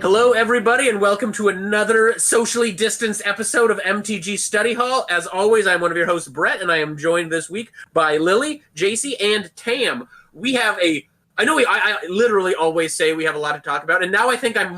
Hello, everybody, and welcome to another socially distanced episode of MTG Study Hall. As always, I'm one of your hosts, Brett, and I am joined this week by Lily, JC, and Tam. We have I literally always say we have a lot to talk about, and now I think I'm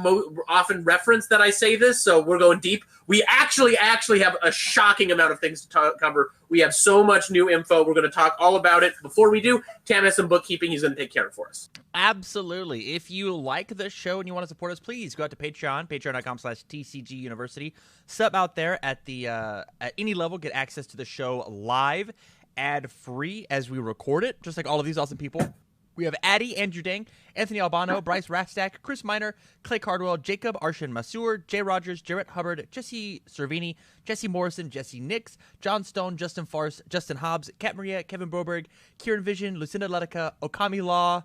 often referenced that I say this, so we're going deep. We actually have a shocking amount of things to cover. We have so much new info. We're going to talk all about it. Before we do, Tam has some bookkeeping he's going to take care of for us. Absolutely. If you like the show and you want to support us, please go out to Patreon, patreon.com/TCG University. Sub out there at any level, get access to the show live, ad-free as we record it, just like all of these awesome people. We have Addie, Andrew Dang, Anthony Albano, Bryce Rastack, Chris Miner, Clay Cardwell, Jacob Arshan Masur, Jay Rogers, Jarrett Hubbard, Jesse Cervini, Jesse Morrison, Jesse Nix, John Stone, Justin Farce, Justin Hobbs, Kat Maria, Kevin Broberg, Kieran Vision, Lucinda Letica, Okami Law,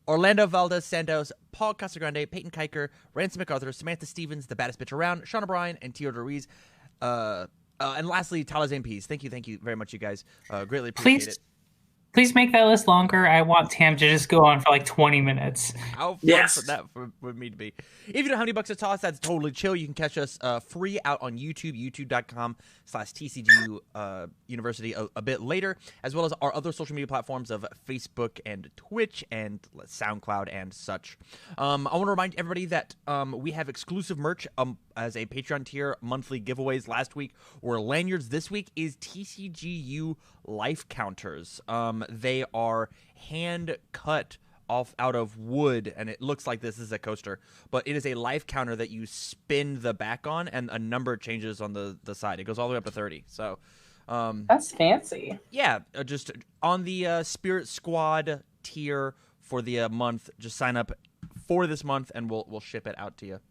Orlando Valdez Santos, Paul Casagrande, Peyton Kiker, Ransom MacArthur, Samantha Stevens, the baddest bitch around, Shauna Bryan, and Theodore Ruiz. And lastly, Tyler Zane Pease. Thank you very much, you guys. Greatly appreciate it. Please make that list longer. I want Tam to just go on for like 20 minutes. How fun for that for me to be. If you don't have any bucks to toss, that's totally chill. You can catch us free out on YouTube, youtube.com/TCG University a bit later, as well as our other social media platforms of Facebook and Twitch and SoundCloud and such. I want to remind everybody that we have exclusive merch as a Patreon tier, monthly giveaways last week, or lanyards this week is TCGU life counters. They are hand cut out of wood, and it looks like this is a coaster, but it is a life counter that you spin the back on, and a number changes on the side. It goes all the way up to 30. So that's fancy. Yeah, just on the Spirit Squad tier for the month. Just sign up for this month, and we'll ship it out to you.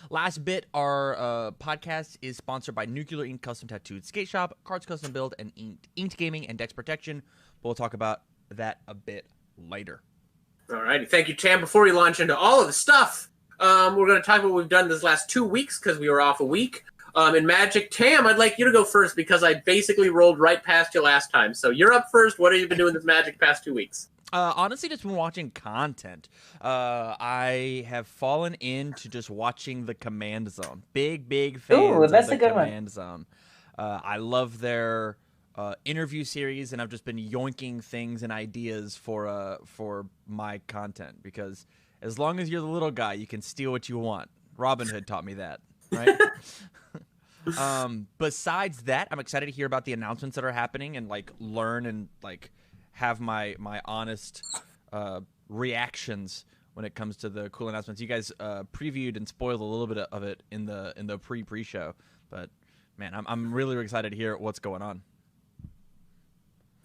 Last bit, our podcast is sponsored by Nuclear Ink Custom Tattooed Skate Shop, Cards Custom Build, and Inked Gaming and Dex Protection. We'll talk about that a bit later. All righty. Thank you, Tam. Before we launch into all of the stuff, we're going to talk about what we've done this last 2 weeks because we were off a week. In Magic, Tam, I'd like you to go first because I basically rolled right past you last time. So you're up first. What have you been doing this Magic past 2 weeks? Honestly, just been watching content. I have fallen into just watching the Command Zone. Big fans of the Command Zone. I love their interview series, and I've just been yoinking things and ideas for my content because as long as you're the little guy, you can steal what you want. Robin Hood taught me that, right? Besides that, I'm excited to hear about the announcements that are happening and learn and have my honest reactions when it comes to the cool announcements. You guys previewed and spoiled a little bit of it in the pre-show, but man, I'm really excited to hear what's going on.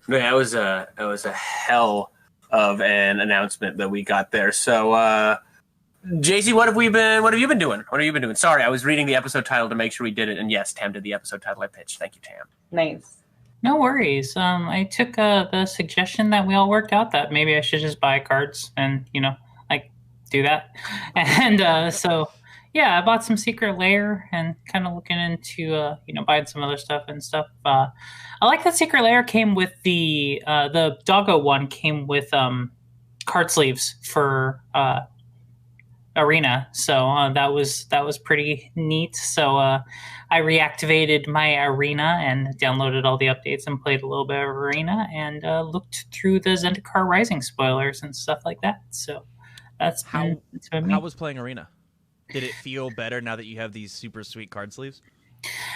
Yeah, it was a hell of an announcement that we got there. So, JC, what have you been doing? What have you been doing? Sorry, I was reading the episode title to make sure we did it, and yes, Tam did the episode title I pitched. Thank you, Tam. Nice. No worries. I took the suggestion that we all worked out that maybe I should just buy cards and, do that. And so, yeah, I bought some Secret Lair and kind of looking into, buying some other stuff and stuff. I like that Secret Lair came with the Doggo one came with card sleeves for Arena. So that was pretty neat. So I reactivated my Arena and downloaded all the updates and played a little bit of Arena and looked through the Zendikar Rising spoilers and stuff like that. So that's how was playing Arena? Did it feel better now that you have these super sweet card sleeves?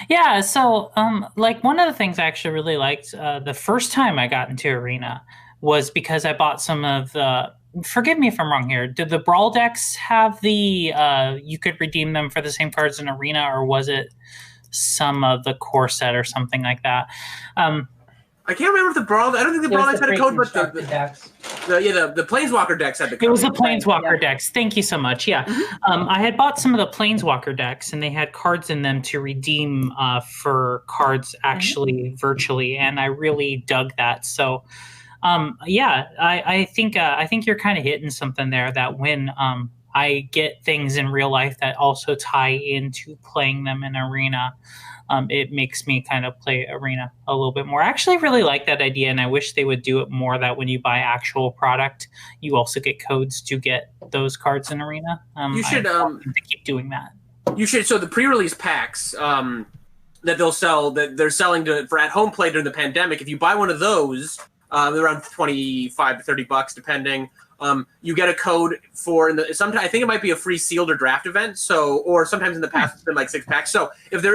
Yeah, so one of the things I actually really liked the first time I got into Arena was because I bought some of the. Forgive me if I'm wrong here. Did the Brawl decks have the you could redeem them for the same cards in Arena, or was it some of the core set or something like that? I can't remember if the Brawl. I don't think the Brawl decks had a code, but the decks. The Planeswalker decks had the code. It was the Planeswalker decks. Thank you so much. Yeah, I had bought some of the Planeswalker decks, and they had cards in them to redeem for cards actually virtually, and I really dug that. So. I think you're kind of hitting something there that when I get things in real life that also tie into playing them in Arena, it makes me kind of play Arena a little bit more. I actually really like that idea, and I wish they would do it more, that when you buy actual product, you also get codes to get those cards in Arena. You should I want them to keep doing that. You should. So the pre-release packs that they'll sell, that they're selling for at-home play during the pandemic, if you buy one of those, they're around $25 to $30 depending. You get a code for sometimes I think it might be a free sealed or draft event. So, or sometimes in the past it's been like 6 packs. So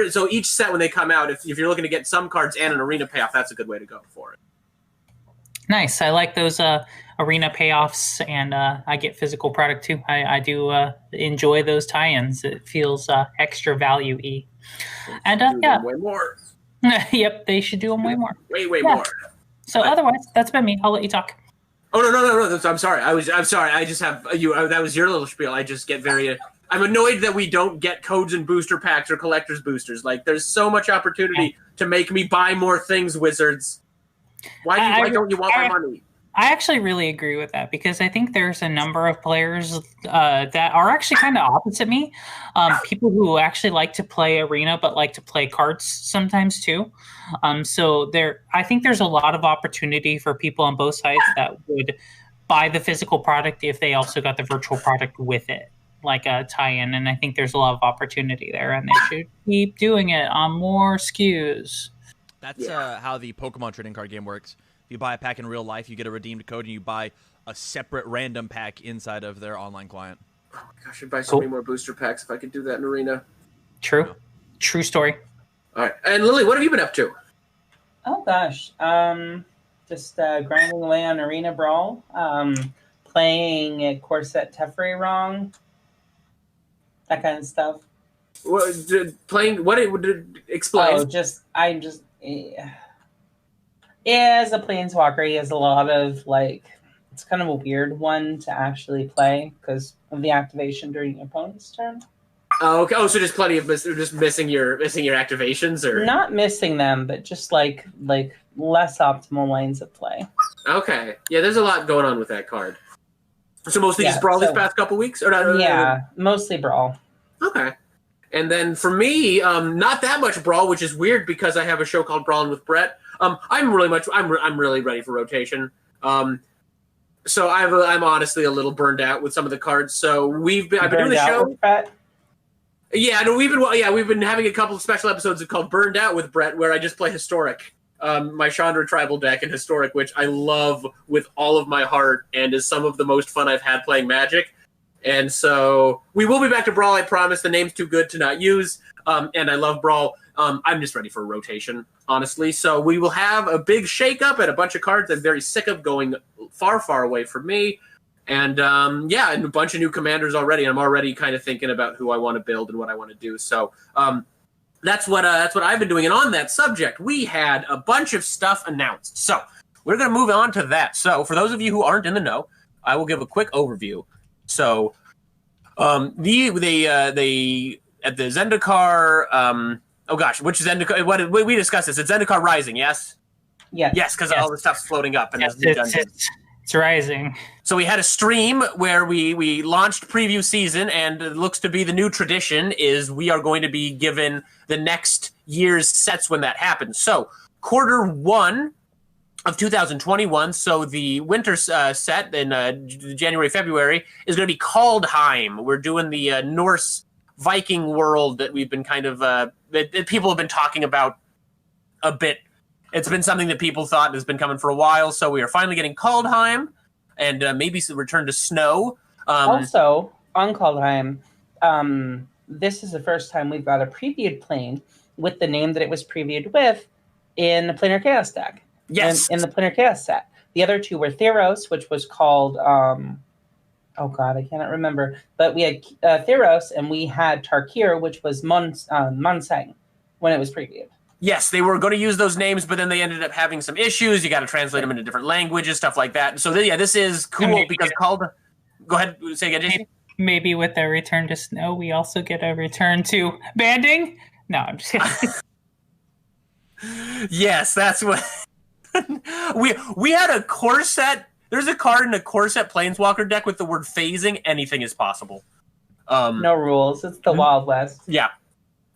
so each set when they come out, if you're looking to get some cards and an Arena payoff, that's a good way to go for it. Nice. I like those Arena payoffs, and I get physical product too. I do enjoy those tie-ins. It feels extra value-y. And yeah, way more. Yep, they should do them way more. Way more. So otherwise, that's been me. I'll let you talk. Oh no! I'm sorry. I'm sorry. I just have you. That was your little spiel. I just get very. I'm annoyed that we don't get codes and booster packs or collector's boosters. Like, there's so much opportunity to make me buy more things, Wizards. Why don't you want my money? I actually really agree with that, because I think there's a number of players that are actually kind of opposite me. People who actually like to play Arena but like to play cards sometimes too. So I think there's a lot of opportunity for people on both sides that would buy the physical product if they also got the virtual product with it, like a tie-in. And I think there's a lot of opportunity there, and they should keep doing it on more SKUs. That's how the Pokemon trading card game works. If you buy a pack in real life, you get a redeemed code, and you buy a separate random pack inside of their online client. Oh my gosh, I'd buy so many more booster packs if I could do that in Arena. True. True story. All right. And Lily, what have you been up to? Oh gosh. Just grinding away on Arena Brawl. Playing Corset Teferi wrong. That kind of stuff. Explain. As a Planeswalker, he has a lot of, it's kind of a weird one to actually play because of the activation during your opponent's turn. Oh, okay. Oh, so just plenty of missing your activations, or not missing them, but just like less optimal lanes of play. Okay, yeah, there's a lot going on with that card. So mostly just Brawl these past couple weeks, or not? Yeah, mostly Brawl. Okay, and then for me, not that much Brawl, which is weird because I have a show called Brawling with Brett. I'm really ready for rotation. So I'm honestly a little burned out with some of the cards. So I've been doing the show. Yeah, no, we've been having a couple of special episodes called Burned Out with Brett, where I just play Historic, my Chandra Tribal deck in Historic, which I love with all of my heart and is some of the most fun I've had playing Magic. And so we will be back to Brawl, I promise. The name's too good to not use, and I love Brawl. I'm just ready for a rotation, honestly. So we will have a big shake-up and a bunch of cards I'm very sick of going far, far away from me. And, and a bunch of new commanders already. I'm already kind of thinking about who I want to build and what I want to do. So that's what I've been doing. And on that subject, we had a bunch of stuff announced. So we're going to move on to that. So for those of you who aren't in the know, I will give a quick overview. So they at the Zendikar, which is Zendikar? What we discussed this? It's Zendikar Rising, yes? Yes, because all the stuff's floating up. And it's rising. So we had a stream where we launched preview season, and it looks to be the new tradition is we are going to be given the next year's sets when that happens. So Q1 of 2021, so the winter set in January, February, is going to be Kaldheim. We're doing the Norse Viking world that we've been kind of that people have been talking about a bit. It's been something that people thought has been coming for a while, so we are finally getting Kaldheim, and maybe some return to snow. Also, on Kaldheim, this is the first time we've got a previewed plane with the name that it was previewed with in the Planar Chaos deck. Yes. In the Planar Chaos set. The other two were Theros, which was called... oh god, I cannot remember. But we had Theros, and we had Tarkir, which was Munsang, when it was previewed. Yes, they were going to use those names, but then they ended up having some issues. You got to translate them into different languages, stuff like that. So this is cool because Go ahead, say again, JC. Maybe with a return to snow, we also get a return to banding. No, I'm just kidding. Yes, that's what we had a Corset. There's a card in a Corset Planeswalker deck with the word phasing. Anything is possible. No rules. It's the Wild West. Yeah.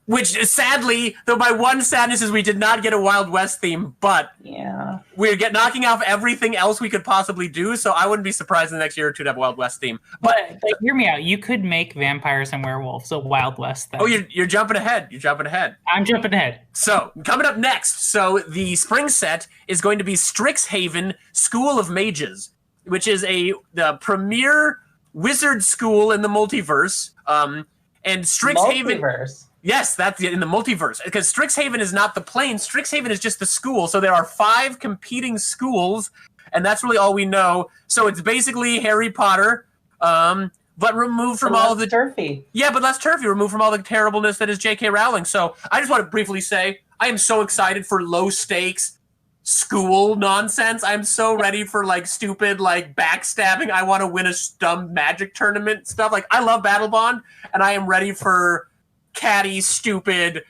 Which, sadly, though my one sadness is we did not get a Wild West theme, but Yeah. we're knocking off everything else we could possibly do, so I wouldn't be surprised in the next year or two to have a Wild West theme. But hear me out. You could make vampires and werewolves a Wild West thing. Oh, you're jumping ahead. You're jumping ahead. I'm jumping ahead. So, coming up next, so the spring set is going to be Strixhaven School of Mages, which is the premier wizard school in the multiverse. And Strixhaven... Multiverse. Yes, that's in the multiverse. Because Strixhaven is not the plane. Strixhaven is just the school. So there are 5 competing schools, and that's really all we know. So it's basically Harry Potter, but removed from all of the... turfy. Yeah, but less turfy. Removed from all the terribleness that is J.K. Rowling. So I just want to briefly say, I am so excited for low-stakes school nonsense. I'm so ready for, like, stupid, like, backstabbing. I want to win a dumb magic tournament stuff. Like, I love Battle Bond, and I am ready for... catty, stupid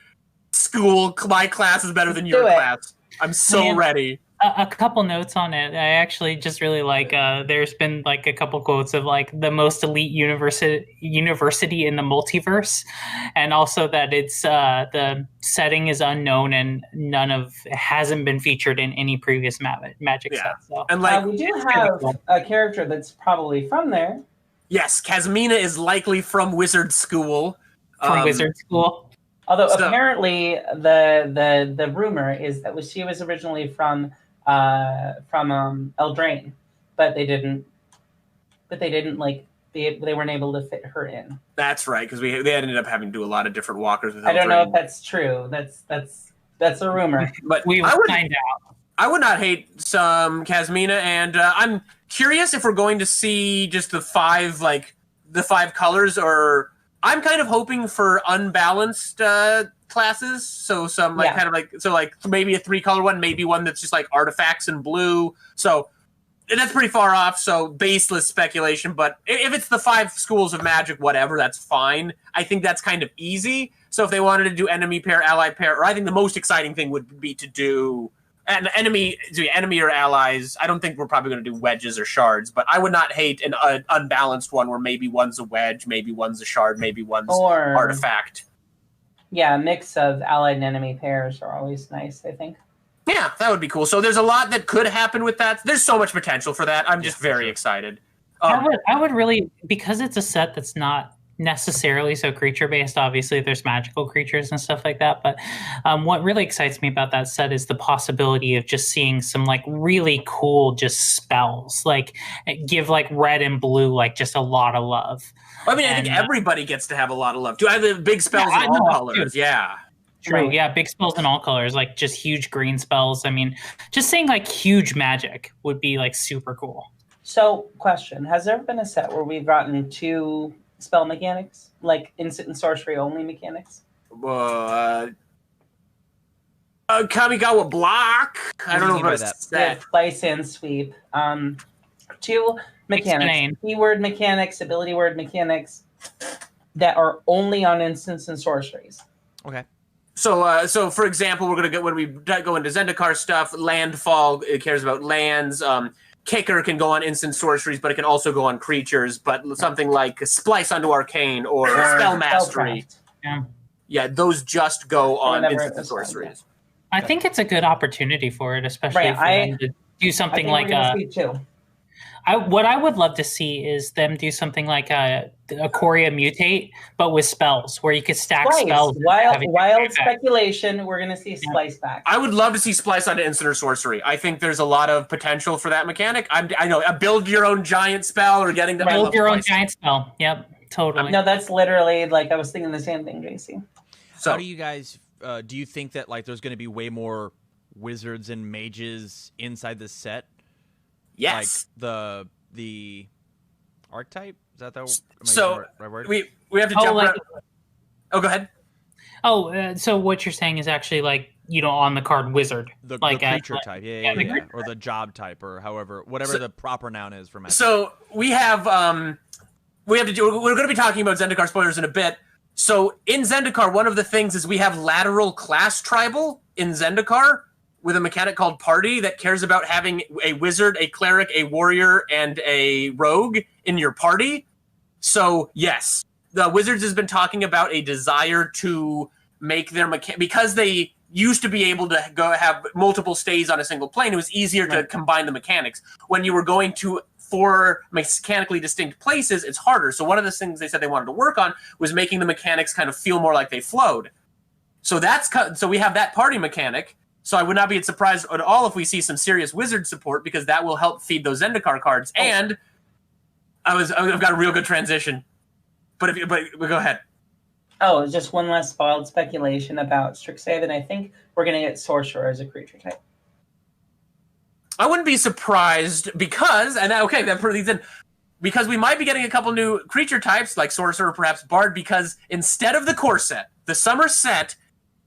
school. My class is better than your class. I'm so ready. A couple notes on it. I actually just really like. There's been like a couple quotes of like the most elite university in the multiverse, and also that it's the setting is unknown and hasn't been featured in any previous Magic set. So. And like we do have a character that's probably from there. Yes, Kasmina is likely from Wizard School. From Wizard School. Although apparently the rumor is that she was originally from Eldraine, but they didn't like they weren't able to fit her in. That's right, because they ended up having to do a lot of different walkers with Eldraine. I don't know if that's true. That's a rumor. But we will find out. I would not hate some Kasmina, and I'm curious if we're going to see just the 5 colors, or I'm kind of hoping for unbalanced classes. So some maybe a 3-color one, maybe one that's just like artifacts in blue. So that's pretty far off. So baseless speculation. But if it's the 5 schools of magic, whatever, that's fine. I think that's kind of easy. So if they wanted to do enemy pair, ally pair, or I think the most exciting thing would be to do an enemy or allies. I don't think we're probably going to do wedges or shards, but I would not hate an unbalanced one where maybe one's a wedge, maybe one's a shard, maybe one's artifact. Yeah, a mix of allied and enemy pairs are always nice, I think. Yeah, that would be cool. So there's a lot that could happen with that. There's so much potential for that. I'm just very excited. I would really, because it's a set that's not necessarily so creature based. Obviously there's magical creatures and stuff like that, but what really excites me about that set is the possibility of just seeing some like really cool just spells, like give like red and blue like just a lot of love. I mean, I think everybody gets to have a lot of love too. I have the big spells in all colors. Yeah, true. Right. Yeah, big spells in all colors, like just huge green spells. I mean, just saying like huge magic would be like super cool. So question, has there ever been a set where we've gotten 2 spell mechanics, like instant and sorcery only mechanics? Kamigawa block. I don't know about that. Place and sweep. 2 mechanics, keyword mechanics, ability word mechanics that are only on instants and sorceries. Okay. So for example, we're gonna get when we go into Zendikar stuff. Landfall, it cares about lands. Kicker can go on instant sorceries, but it can also go on creatures. But something like Splice onto Arcane or Spell Mastery. Yeah, those just go on instant sorceries. I think it's a good opportunity for it, especially for them to do something like what I would love to see is them do something like a Coria Mutate, but with spells, where you could stack spells. Wild speculation, we're going to see Splice back. I would love to see Splice onto instant or sorcery. I think there's a lot of potential for that mechanic. I know, a build your own giant spell or getting the... Build your own giant spell. Yep, totally. No, that's literally, like, I was thinking the same thing, JC. So, how do you guys... do you think that like there's going to be way more wizards and mages inside this set? Yes. Like the archetype? Is that the right word? We have to jump go ahead. So what you're saying is actually like, on the card wizard. The creature type. Yeah. Or the job type or whatever the proper noun is for magic. So we're going to be talking about Zendikar spoilers in a bit. So in Zendikar, one of the things is we have lateral class tribal in Zendikar with a mechanic called Party that cares about having a wizard, a cleric, a warrior, and a rogue in your party. So yes, the Wizards has been talking about a desire to make their because they used to be able to go have multiple stays on a single plane. It was easier to combine the mechanics. When you were going to 4 mechanically distinct places, it's harder. So one of the things they said they wanted to work on was making the mechanics kind of feel more like they flowed. So so we have that party mechanic. So I would not be surprised at all if we see some serious wizard support, because that will help feed those Zendikar cards. Oh. And I've got a real good transition. But go ahead. Oh, just one last spoiled speculation about Strixhaven. I think we're going to get Sorcerer as a creature type. I wouldn't be surprised because because we might be getting a couple new creature types like Sorcerer, perhaps Bard, because instead of the core set, the summer set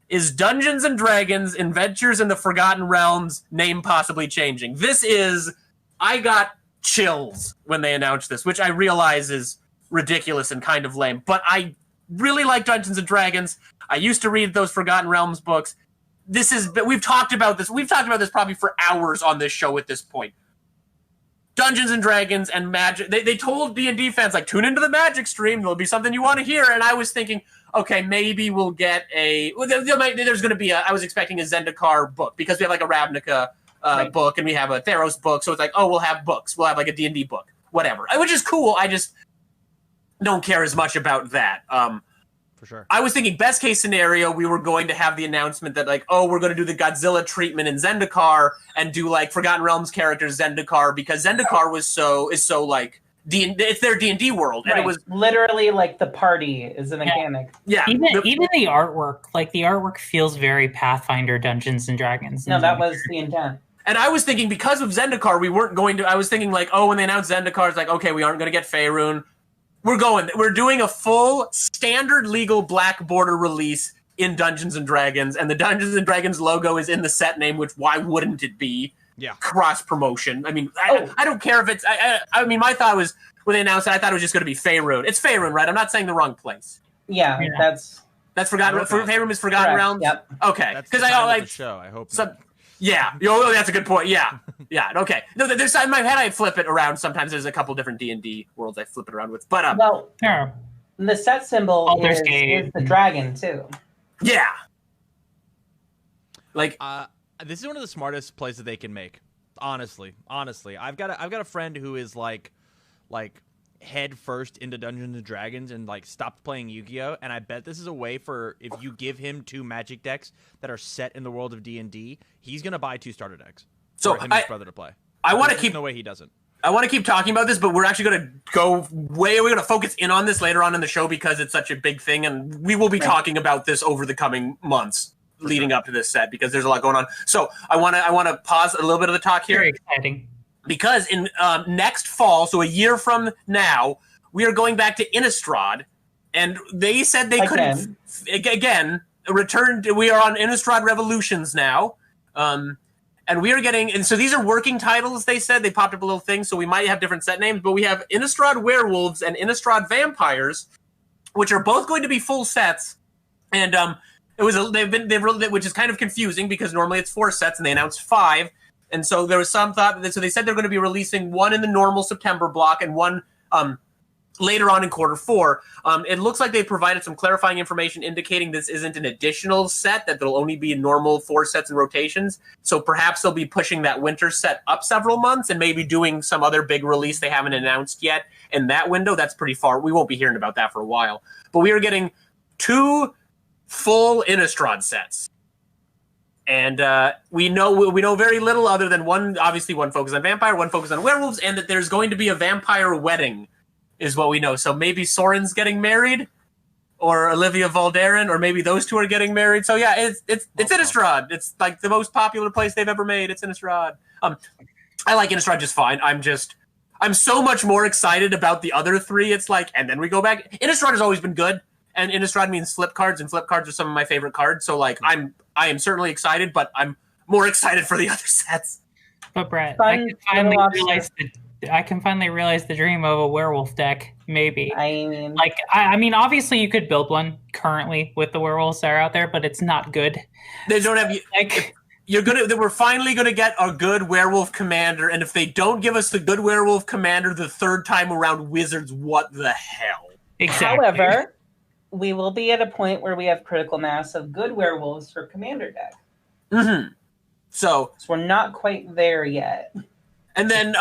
is Dungeons and Dragons, Adventures in the Forgotten Realms, name possibly changing. I got chills when they announced this, which I realize is ridiculous and kind of lame, but I really like Dungeons and Dragons. I used to read those Forgotten Realms books. We've talked about this probably for hours on this show at this point. Dungeons and Dragons and Magic. They told D&D fans, like, tune into the Magic stream. There'll be something you want to hear. And I was thinking, okay, maybe we'll get I was expecting a Zendikar book, because we have like a Ravnica book and we have a Theros book. So it's like, oh, we'll have books. We'll have like a D&D book, whatever, which is cool. I just don't care as much about that. For sure. I was thinking best case scenario, we were going to have the announcement that like, oh, we're going to do the Godzilla treatment in Zendikar and do like Forgotten Realms characters Zendikar, because Zendikar is so like it's their D&D world, and it was literally like the party is a mechanic. Yeah, even the artwork, like the artwork feels very Pathfinder Dungeons and Dragons. No, that was the intent. And I was thinking because of Zendikar, we weren't going to. I was thinking like, oh, when they announced Zendikar, it's like, okay, we aren't going to get Faerun. We're doing a full standard legal Black Border release in Dungeons and Dragons, and the Dungeons and Dragons logo is in the set name, which why wouldn't it be? Yeah. Cross promotion. I mean, I don't care if it's. I mean, my thought was when they announced it, I thought it was just going to be Faerun. It's Faerun, right? I'm not saying the wrong place. Yeah. That's Forgotten. Faerun is Forgotten Realms. Yep. Okay. Because I like the show. I hope. Yeah. Oh, that's a good point. Yeah. Yeah. Okay. No, there's in my head I flip it around. Sometimes there's a couple different D&D worlds I flip it around with. But the set symbol is the dragon too. Yeah. Like this is one of the smartest plays that they can make. Honestly, I've got a friend who is like head first into Dungeons and Dragons and like stopped playing Yu-Gi-Oh, and I bet this is a way for, if you give him 2 Magic decks that are set in the world of D&D, he's gonna buy 2 starter decks. So for him and his brother to play. I want to keep. No way he doesn't. I want to keep talking about this, but we're actually going to we're going to focus in on this later on in the show because it's such a big thing, and we will be talking about this over the coming months leading up to this set because there's a lot going on. So I want to pause a little bit of the talk here. Very exciting. Because in next fall, so a year from now, we are going back to Innistrad, and they said they couldn't again return. We are on Innistrad Revolutions now, and we are getting. And so these are working titles. They said they popped up a little thing, so we might have different set names, but we have Innistrad Werewolves and Innistrad Vampires, which are both going to be full sets, and which is kind of confusing because normally it's 4 sets and they announced 5. And so there was some thought that, so they said they're going to be releasing one in the normal September block and one later on in quarter 4. It looks like they provided some clarifying information indicating this isn't an additional set, that there'll only be normal 4 sets and rotations. So perhaps they'll be pushing that winter set up several months and maybe doing some other big release they haven't announced yet in that window. That's pretty far. We won't be hearing about that for a while. But we are getting 2 full Innistrad sets. And we know very little other than one focus on vampire, one focus on werewolves, and that there's going to be a vampire wedding, is what we know. So maybe Soren's getting married, or Olivia Valderin, or maybe those 2 are getting married. So yeah, it's Innistrad. It's like the most popular place they've ever made. It's Innistrad. I like Innistrad just fine. I'm so much more excited about the other 3. It's like, and then we go back. Innistrad has always been good. And Innistrad means flip cards, and flip cards are some of my favorite cards. So, like, I am certainly excited, but I'm more excited for the other sets. But Brett, I can finally realize the dream of a werewolf deck. Maybe. I mean, obviously you could build one currently with the werewolves that are out there, but it's not good. They don't have we're finally gonna get a good werewolf commander, and if they don't give us the good werewolf commander the 3rd time around Wizards, what the hell? Exactly. However, we will be at a point where we have critical mass of good werewolves for Commander deck. Mm-hmm. So we're not quite there yet. And then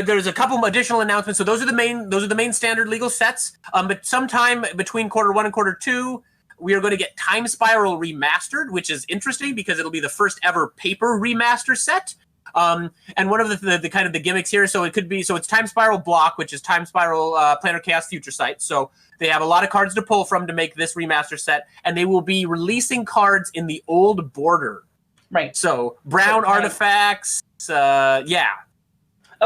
there's a couple additional announcements. So those are the main standard legal sets. But sometime between quarter 1 and quarter 2, we are going to get Time Spiral Remastered, which is interesting because it'll be the first ever paper remaster set. And one of the kind of the gimmicks here, so it's Time Spiral Block, which is Time Spiral Planar Chaos Future Sight. So they have a lot of cards to pull from to make this remaster set, and they will be releasing cards in the old border. Right. So brown artifacts. Okay.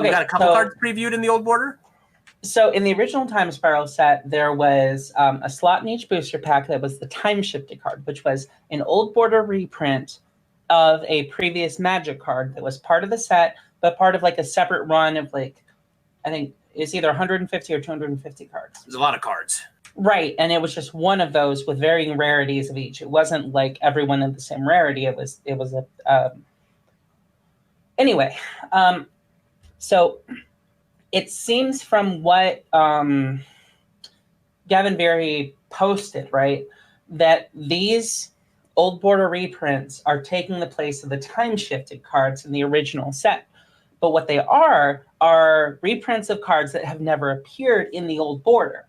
We got a couple cards previewed in the old border. So in the original Time Spiral set, there was a slot in each booster pack that was the Time Shifted card, which was an old border reprint of a previous Magic card that was part of the set, but part of like a separate run of I think it's either 150 or 250 cards. There's a lot of cards. Right, and it was just one of those with varying rarities of each. It wasn't like everyone in the same rarity. It was a anyway. So it seems from what Gavin Berry posted, right, that these old border reprints are taking the place of the time-shifted cards in the original set. But what they are reprints of cards that have never appeared in the old border.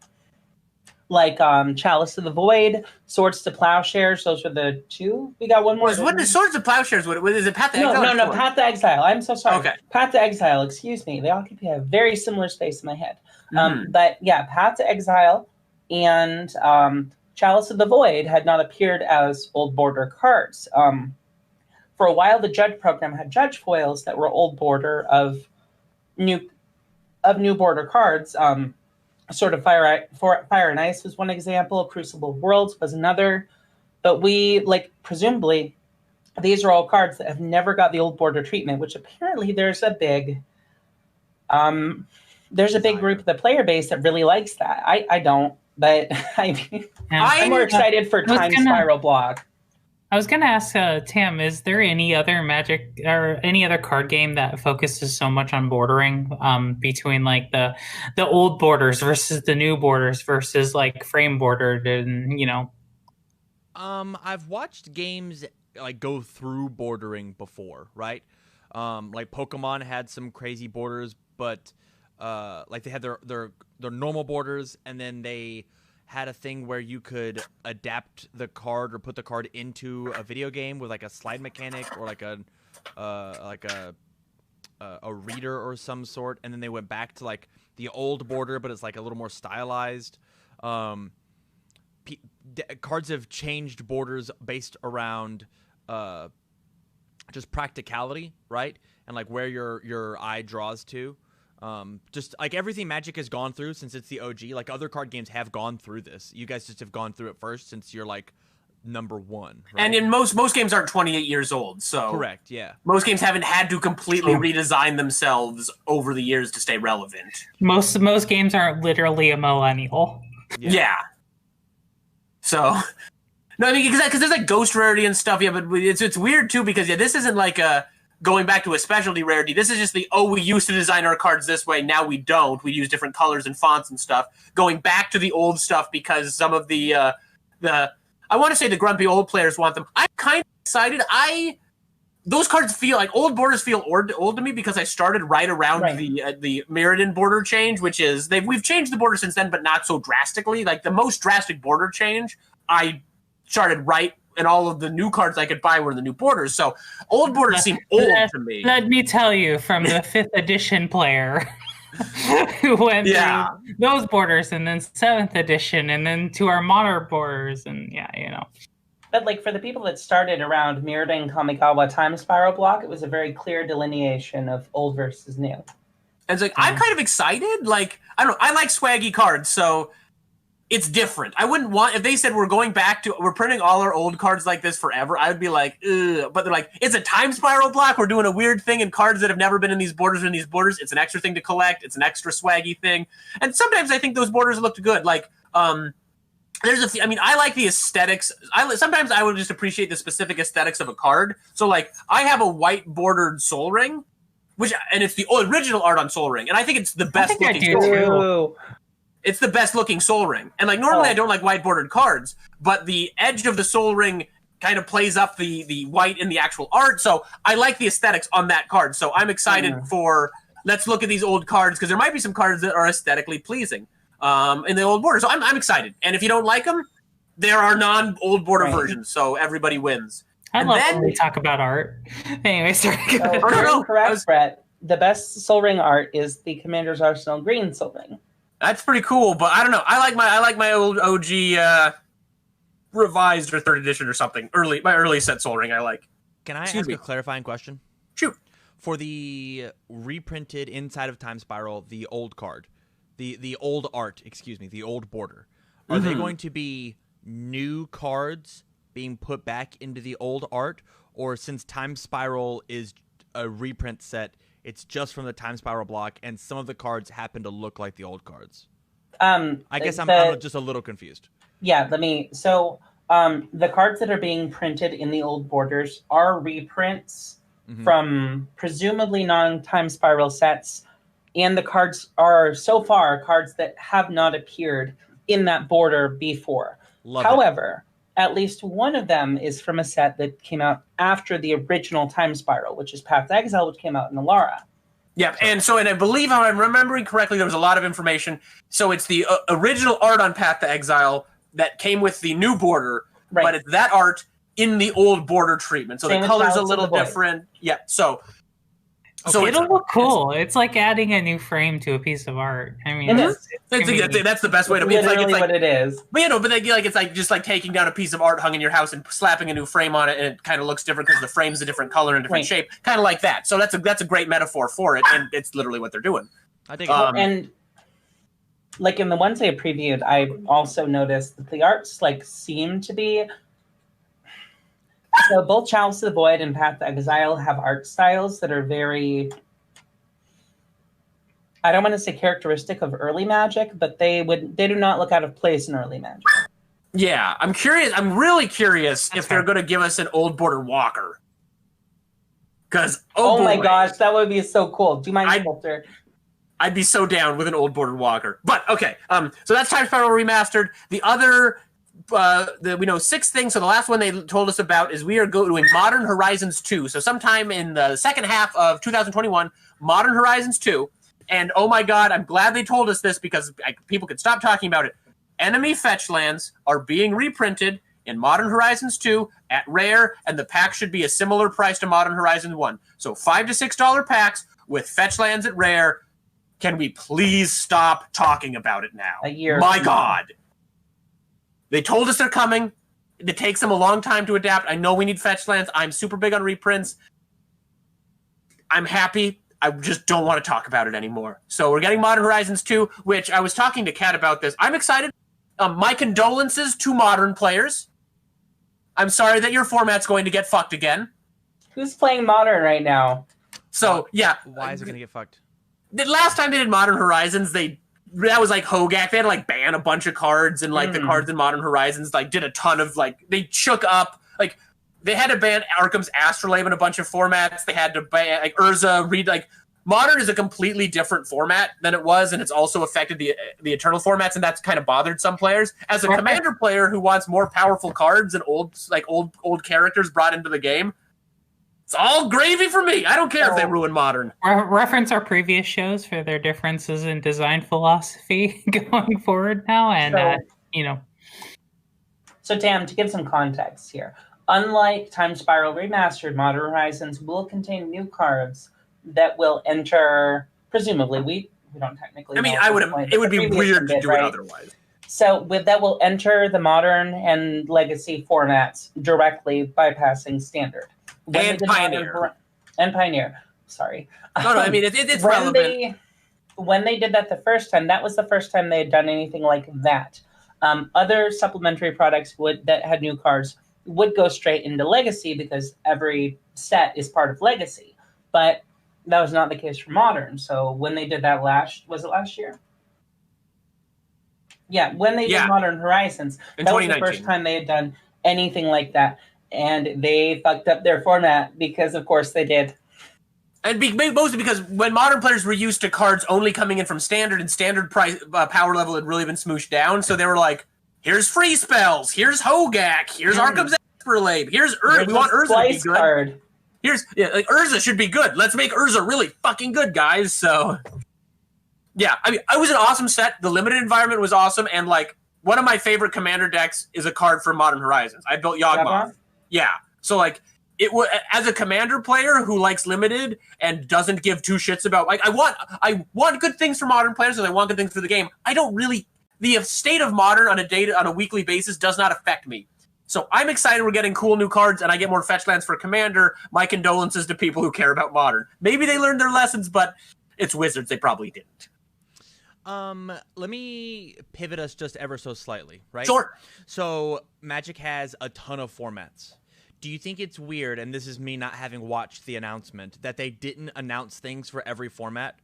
Like Chalice of the Void, Swords to Plowshares. Those are the two. We got one more. What the Swords to Plowshares? What is it? Path to Exile? No. Path to Exile. I'm so sorry. Okay. Path to Exile. Excuse me. They occupy a very similar space in my head. But yeah, Path to Exile and Chalice of the Void had not appeared as old border cards. For a while, the Judge program had Judge foils that were old border of new border cards. Sort of Fire and Ice was one example. Crucible of Worlds was another. But presumably, these are all cards that have never got the old border treatment, which apparently there's a big group of the player base that really likes that. I don't, but I'm more excited for Time Spiral Block. I was going to ask Tam, is there any other Magic or any other card game that focuses so much on bordering between like the old borders versus the new borders versus like frame bordered and I've watched games like go through bordering before, right? Like Pokemon had some crazy borders, but like they had their normal borders, and then they had a thing where you could adapt the card or put the card into a video game with like a slide mechanic or like a reader or some sort, and then they went back to like the old border, but it's like a little more stylized. Cards have changed borders based around just practicality, right? And like where your eye draws to. Just like everything Magic has gone through since it's the OG, like other card games have gone through this. You guys just have gone through it first since you're like number one. Right? And in most games aren't 28 years old, so correct, yeah. Most games haven't had to completely redesign themselves over the years to stay relevant. Most games are literally a millennial. Yeah. So, no, I mean because there's like ghost rarity and stuff. Yeah, but it's weird too because this isn't like going back to a specialty rarity. This is just we used to design our cards this way, now we don't. We use different colors and fonts and stuff. Going back to the old stuff because some of the I want to say the grumpy old players want them. I'm kind of excited. Those cards feel like old borders feel old to me because I started right around the Mirrodin border change, which is we've changed the border since then, but not so drastically. Like the most drastic border change, I started right. And all of the new cards I could buy were the new borders. So old borders seem old to me. Let me tell you, from the 5th edition player who went through those borders, and then 7th edition, and then to our modern borders, and But like for the people that started around Mirrodin Kamigawa Time Spiral Block, it was a very clear delineation of old versus new. And it's like I'm kind of excited. Like I don't know, I like swaggy cards, so it's different. I wouldn't want if they said we're printing all our old cards like this forever. I would be like, ugh. But they're like, it's a Time Spiral Block. We're doing a weird thing in cards that have never been in these borders. It's an extra thing to collect. It's an extra swaggy thing. And sometimes I think those borders looked good. Like, I like the aesthetics. Sometimes I would just appreciate the specific aesthetics of a card. So like, I have a white bordered Soul Ring, and it's the original art on Soul Ring, and I think it's the best looking Soul Ring. It's the best looking Soul Ring. And like normally I don't like white bordered cards, but the edge of the Soul Ring kind of plays up the white in the actual art. So I like the aesthetics on that card. So I'm excited for, let's look at these old cards, because there might be some cards that are aesthetically pleasing in the old border. So I'm excited. And if you don't like them, there are non-old border versions, so everybody wins. I love when we talk about art. Anyway, sorry. No, correct, Brett. The best Soul Ring art is the Commander's Arsenal green Soul Ring. That's pretty cool, but I don't know. I like my old OG revised or 3rd edition or something. My early set Soul Ring I like. Can I ask a clarifying question? Shoot. For the reprinted inside of Time Spiral, the old card, the old art, the old border, are they going to be new cards being put back into the old art, or since Time Spiral is a reprint set, it's just from the Time Spiral block, and some of the cards happen to look like the old cards? I guess I'm just a little confused. Yeah, So the cards that are being printed in the old borders are reprints from presumably non-Time Spiral sets, and the cards are so far cards that have not appeared in that border before. However, at least one of them is from a set that came out after the original Time Spiral, which is Path to Exile, which came out in Alara. Yeah, and I believe, if I'm remembering correctly, there was a lot of information. So it's the original art on Path to Exile that came with the new border, but it's that art in the old border treatment. So the color's a little different. Yeah, so it'll look cool. It's like adding a new frame to a piece of art. I mean, that's the best way to be. It's like what it is. But it's like just like taking down a piece of art hung in your house and slapping a new frame on it, and it kind of looks different because the frame's a different color and different shape, kind of like that. So that's a great metaphor for it, and it's literally what they're doing. I think and like in the ones I previewed, I also noticed that the arts seem to be. So both Chalice of the Void and Path to Exile have art styles that are very, I don't want to say characteristic of early Magic, but they do not look out of place in early Magic. Yeah, I'm curious. I'm really curious if they're going to give us an old border walker. Because oh my gosh, that would be so cool. Do you mind, Sculptor? I'd be so down with an old border walker. But okay, so that's Time Spiral Remastered. The other. We know 6 things. So the last one they told us about is we are doing Modern Horizons 2. So sometime in the second half of 2021, Modern Horizons 2. And oh my god, I'm glad they told us this because people could stop talking about it. Enemy fetch lands are being reprinted in Modern Horizons 2 at Rare, and the pack should be a similar price to Modern Horizons 1. So $5 to $6 packs with fetch lands at Rare. Can we please stop talking about it now? My god. They told us they're coming. It takes them a long time to adapt. I know we need fetch lands. I'm super big on reprints. I'm happy. I just don't want to talk about it anymore. So we're getting Modern Horizons 2, which I was talking to Kat about this. I'm excited. My condolences to Modern players. I'm sorry that your format's going to get fucked again. Who's playing Modern right now? So, yeah. Why is it going to get fucked? The last time they did Modern Horizons, that was like Hogak. They had to ban a bunch of cards, and the cards in Modern Horizons did a ton of they shook up. They had to ban Arkham's Astrolabe in a bunch of formats. They had to ban Urza. Modern is a completely different format than it was, and it's also affected the Eternal formats, and that's kind of bothered some players. As a Commander player who wants more powerful cards and old characters brought into the game, it's all gravy for me. I don't care if they ruin Modern. Reference our previous shows for their differences in design philosophy going forward now. And, So, Tam, to give some context here, unlike Time Spiral Remastered, Modern Horizons will contain new cards that will enter, presumably, we don't technically know. It would be weird to do it otherwise. So that will enter the Modern and Legacy formats directly, bypassing Standard. And Pioneer. Sorry. No, it's relevant. When they did that the first time, that was the first time they had done anything like that. Other supplementary products that had new cards would go straight into Legacy because every set is part of Legacy. But that was not the case for Modern. So when they did that was it last year? Yeah, when they did Modern Horizons, that was the first time they had done anything like that. And they fucked up their format because, of course, they did. And mostly because when modern players were used to cards only coming in from standard, and standard price power level had really been smooshed down, so they were like, here's free spells, here's Hogak, here's Arkham's Astrolabe, here's Urza. We want Urza to be good. Card. Urza should be good. Let's make Urza really fucking good, guys. So, yeah, I mean, it was an awesome set. The limited environment was awesome, and like one of my favorite commander decks is a card for Modern Horizons. I built Yawgmoth. Yeah, so like. It was, as a commander player who likes limited and doesn't give two shits about, like, I want good things for modern players and I want good things for the game. I don't really, the state of modern on a weekly basis does not affect me. So I'm excited we're getting cool new cards and I get more fetch lands for commander. My condolences to people who care about modern. Maybe they learned their lessons, but it's Wizards. They probably didn't. Let me pivot us just ever so slightly, right? Sure. So Magic has a ton of formats. Do you think it's weird, and this is me not having watched the announcement, that they didn't announce things for every format?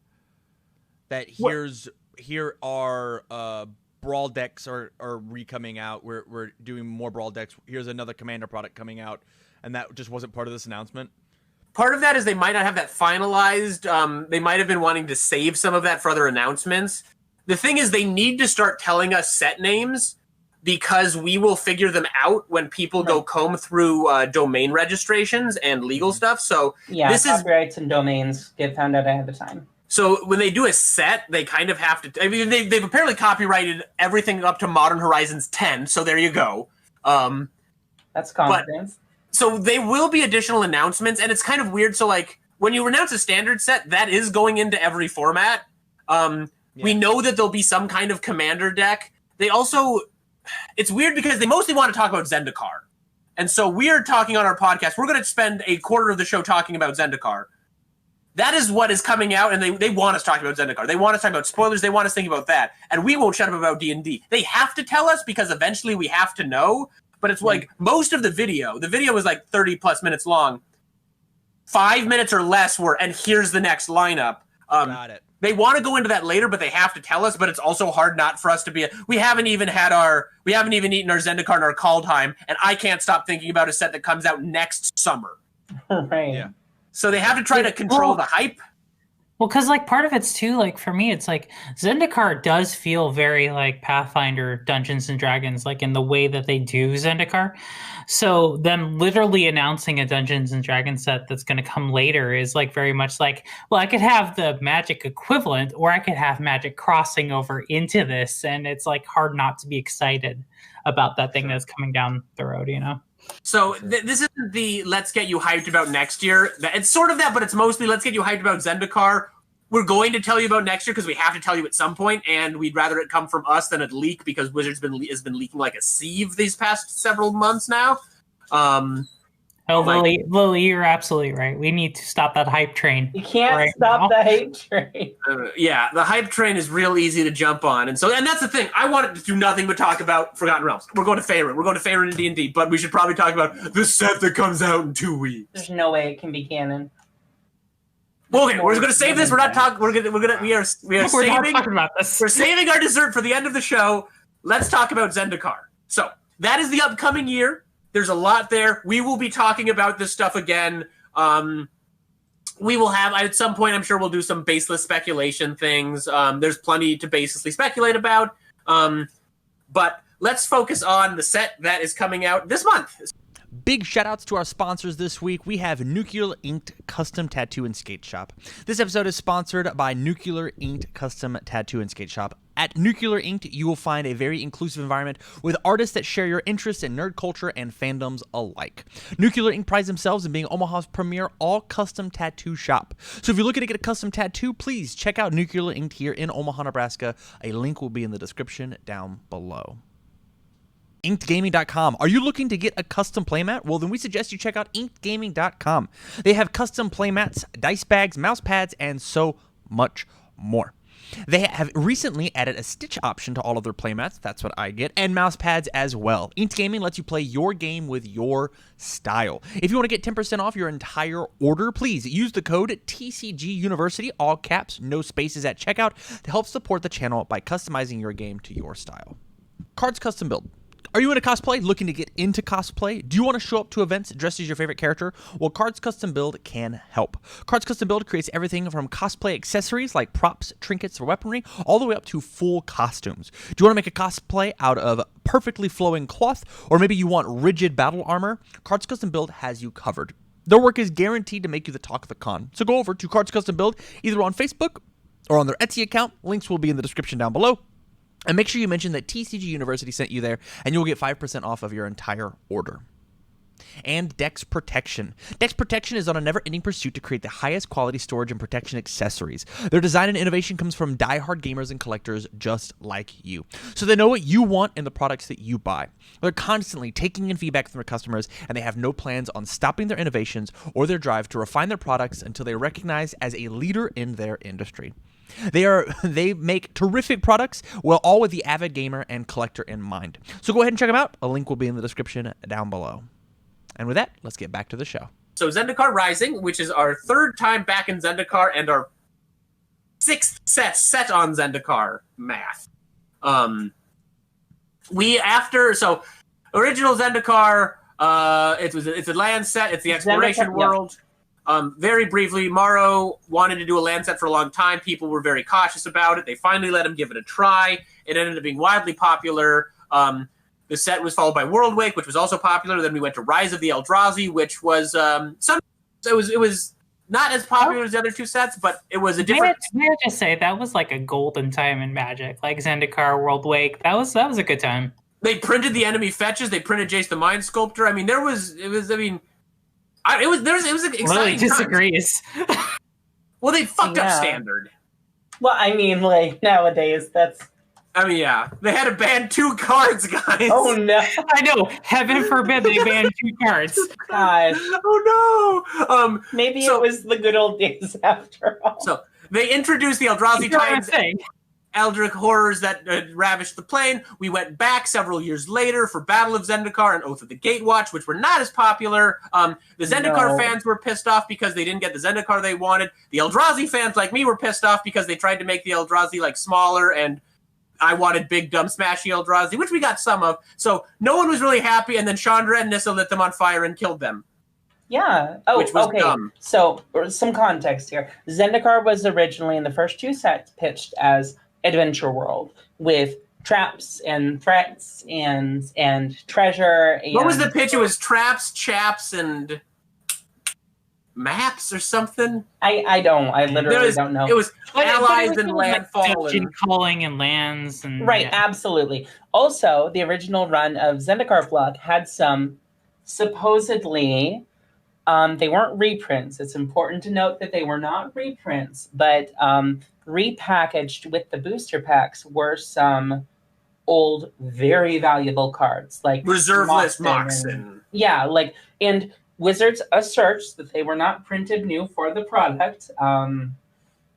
That here are Brawl decks are re-coming out. We're doing more Brawl decks. Here's another Commander product coming out, and that just wasn't part of this announcement? Part of that is they might not have that finalized. They might have been wanting to save some of that for other announcements. The thing is, they need to start telling us set names, because we will figure them out when people go comb through domain registrations and legal stuff. So this copyrights and domains get found out ahead of time. So when they do a set, they kind of have to. I mean, they've apparently copyrighted everything up to Modern Horizons 10. So there you go. That's confidence. So there will be additional announcements, and it's kind of weird. So like when you announce a standard set, that is going into every format. We know that there'll be some kind of commander deck. They also. It's weird because they mostly want to talk about Zendikar. And so we're talking on our podcast. We're going to spend a quarter of the show talking about Zendikar. That is what is coming out, and they want us talking about Zendikar. They want us talking about spoilers. They want us thinking about that. And we won't shut up about D&D. They have to tell us because eventually we have to know. But it's like most of the video was like 30-plus minutes long. 5 minutes or less were, and here's the next lineup. Got it. They want to go into that later, but they have to tell us. But it's also hard not for us to be. We haven't even eaten our Zendikar and our Kaldheim, and I can't stop thinking about a set that comes out next summer. Right. Yeah. So they have to try to control the hype. Well, because like part of it's too, like for me, it's like Zendikar does feel very like Pathfinder Dungeons and Dragons, like in the way that they do Zendikar. So them literally announcing a Dungeons and Dragons set that's going to come later is like very much like, well, I could have the Magic equivalent, or I could have Magic crossing over into this, and it's like hard not to be excited about that thing that's coming down the road, you know? So this isn't the let's get you hyped about next year. It's sort of that, but it's mostly let's get you hyped about Zendikar. We're going to tell you about next year because we have to tell you at some point, and we'd rather it come from us than it leak because Wizards has been leaking like a sieve these past several months now. Lily, you're absolutely right. We need to stop that hype train. You can't stop the hype train. Yeah, the hype train is real easy to jump on, and that's the thing. I wanted to do nothing but talk about Forgotten Realms. We're going to Faerun. We're going to Faerun in D&D, but we should probably talk about the set that comes out in 2 weeks. There's no way it can be canon. Well, okay, we're going to save this. We're not talking. We are saving. Not talking about this. We're saving our dessert for the end of the show. Let's talk about Zendikar. So that is the upcoming year. There's a lot there. We will be talking about this stuff again. We will have, at some point, I'm sure we'll do some baseless speculation things. There's plenty to baselessly speculate about. But let's focus on the set that is coming out this month. Big shout-outs to our sponsors this week. We have Nuclear Inked Custom Tattoo and Skate Shop. This episode is sponsored by Nuclear Inked Custom Tattoo and Skate Shop. At Nuclear Inked, you will find a very inclusive environment with artists that share your interests in nerd culture and fandoms alike. Nuclear Inked prides themselves in being Omaha's premier all-custom tattoo shop. So if you're looking to get a custom tattoo, please check out Nuclear Inked here in Omaha, Nebraska. A link will be in the description down below. InkedGaming.com. Are you looking to get a custom playmat? Well, then we suggest you check out InkedGaming.com. They have custom playmats, dice bags, mouse pads, and so much more. They have recently added a stitch option to all of their playmats. That's what I get. And mouse pads as well. Inked Gaming lets you play your game with your style. If you want to get 10% off your entire order, please use the code TCGUniversity, all caps, no spaces at checkout, to help support the channel by customizing your game to your style. Cards Custom Build. Are you into cosplay? Looking to get into cosplay? Do you want to show up to events dressed as your favorite character? Well, Cards Custom Build can help. Cards Custom Build creates everything from cosplay accessories like props, trinkets, or weaponry, all the way up to full costumes. Do you want to make a cosplay out of perfectly flowing cloth, or maybe you want rigid battle armor? Cards Custom Build has you covered. Their work is guaranteed to make you the talk of the con. So go over to Cards Custom Build either on Facebook or on their Etsy account. Links will be in the description down below. And make sure you mention that TCG University sent you there, and you'll get 5% off of your entire order. And Dex Protection. Dex Protection is on a never-ending pursuit to create the highest quality storage and protection accessories. Their design and innovation comes from die-hard gamers and collectors just like you. So they know what you want in the products that you buy. They're constantly taking in feedback from their customers, and they have no plans on stopping their innovations or their drive to refine their products until they're recognized as a leader in their industry. They make terrific products, well, all with the avid gamer and collector in mind. So go ahead and check them out. A link will be in the description down below. And with that, let's get back to the show. So Zendikar Rising, which is our third time back in Zendikar and our sixth set on Zendikar math. Original Zendikar, it's a land set, it's the exploration Zendikar, world. Yeah. Very briefly, Morrow wanted to do a land set for a long time. People were very cautious about it. They finally let him give it a try. It ended up being widely popular. The set was followed by Worldwake, which was also popular. Then we went to Rise of the Eldrazi, which was it was not as popular as the other two sets, but it was a different. May I just say that was like a golden time in Magic, like Zendikar, Worldwake. That was a good time. They printed the enemy fetches. They printed Jace the Mind Sculptor. I mean, it was an exciting Lily disagrees. Well, they fucked up Standard. Well, I mean, like nowadays, yeah, they had to ban 2 cards, guys. Oh no! I know. Heaven forbid they ban 2 cards. God. Oh no. Maybe it was the good old days after all. So they introduced the Eldrazi Titans, Eldritch horrors that ravished the plane. We went back several years later for Battle of Zendikar and Oath of the Gatewatch, which were not as popular. The Zendikar fans were pissed off because they didn't get the Zendikar they wanted. The Eldrazi fans, like me, were pissed off because they tried to make the Eldrazi like smaller, and I wanted big, dumb, smashy Eldrazi, which we got some of. So no one was really happy, and then Chandra and Nissa lit them on fire and killed them. Yeah. Oh, which was okay. Dumb. So some context here. Zendikar was originally in the first 2 sets pitched as Adventure World with traps and threats and treasure. And what was the pitch? It was traps, chaps, and maps or something. I literally don't know. It was allies and landfall and calling and lands and right. Absolutely. Also, the original run of Zendikar Blood had some supposedly. They weren't reprints. It's important to note that they were not reprints, but repackaged with the booster packs were some old, very valuable cards like Reserve List Moxen. Yeah, and Wizards asserts that they were not printed new for the product.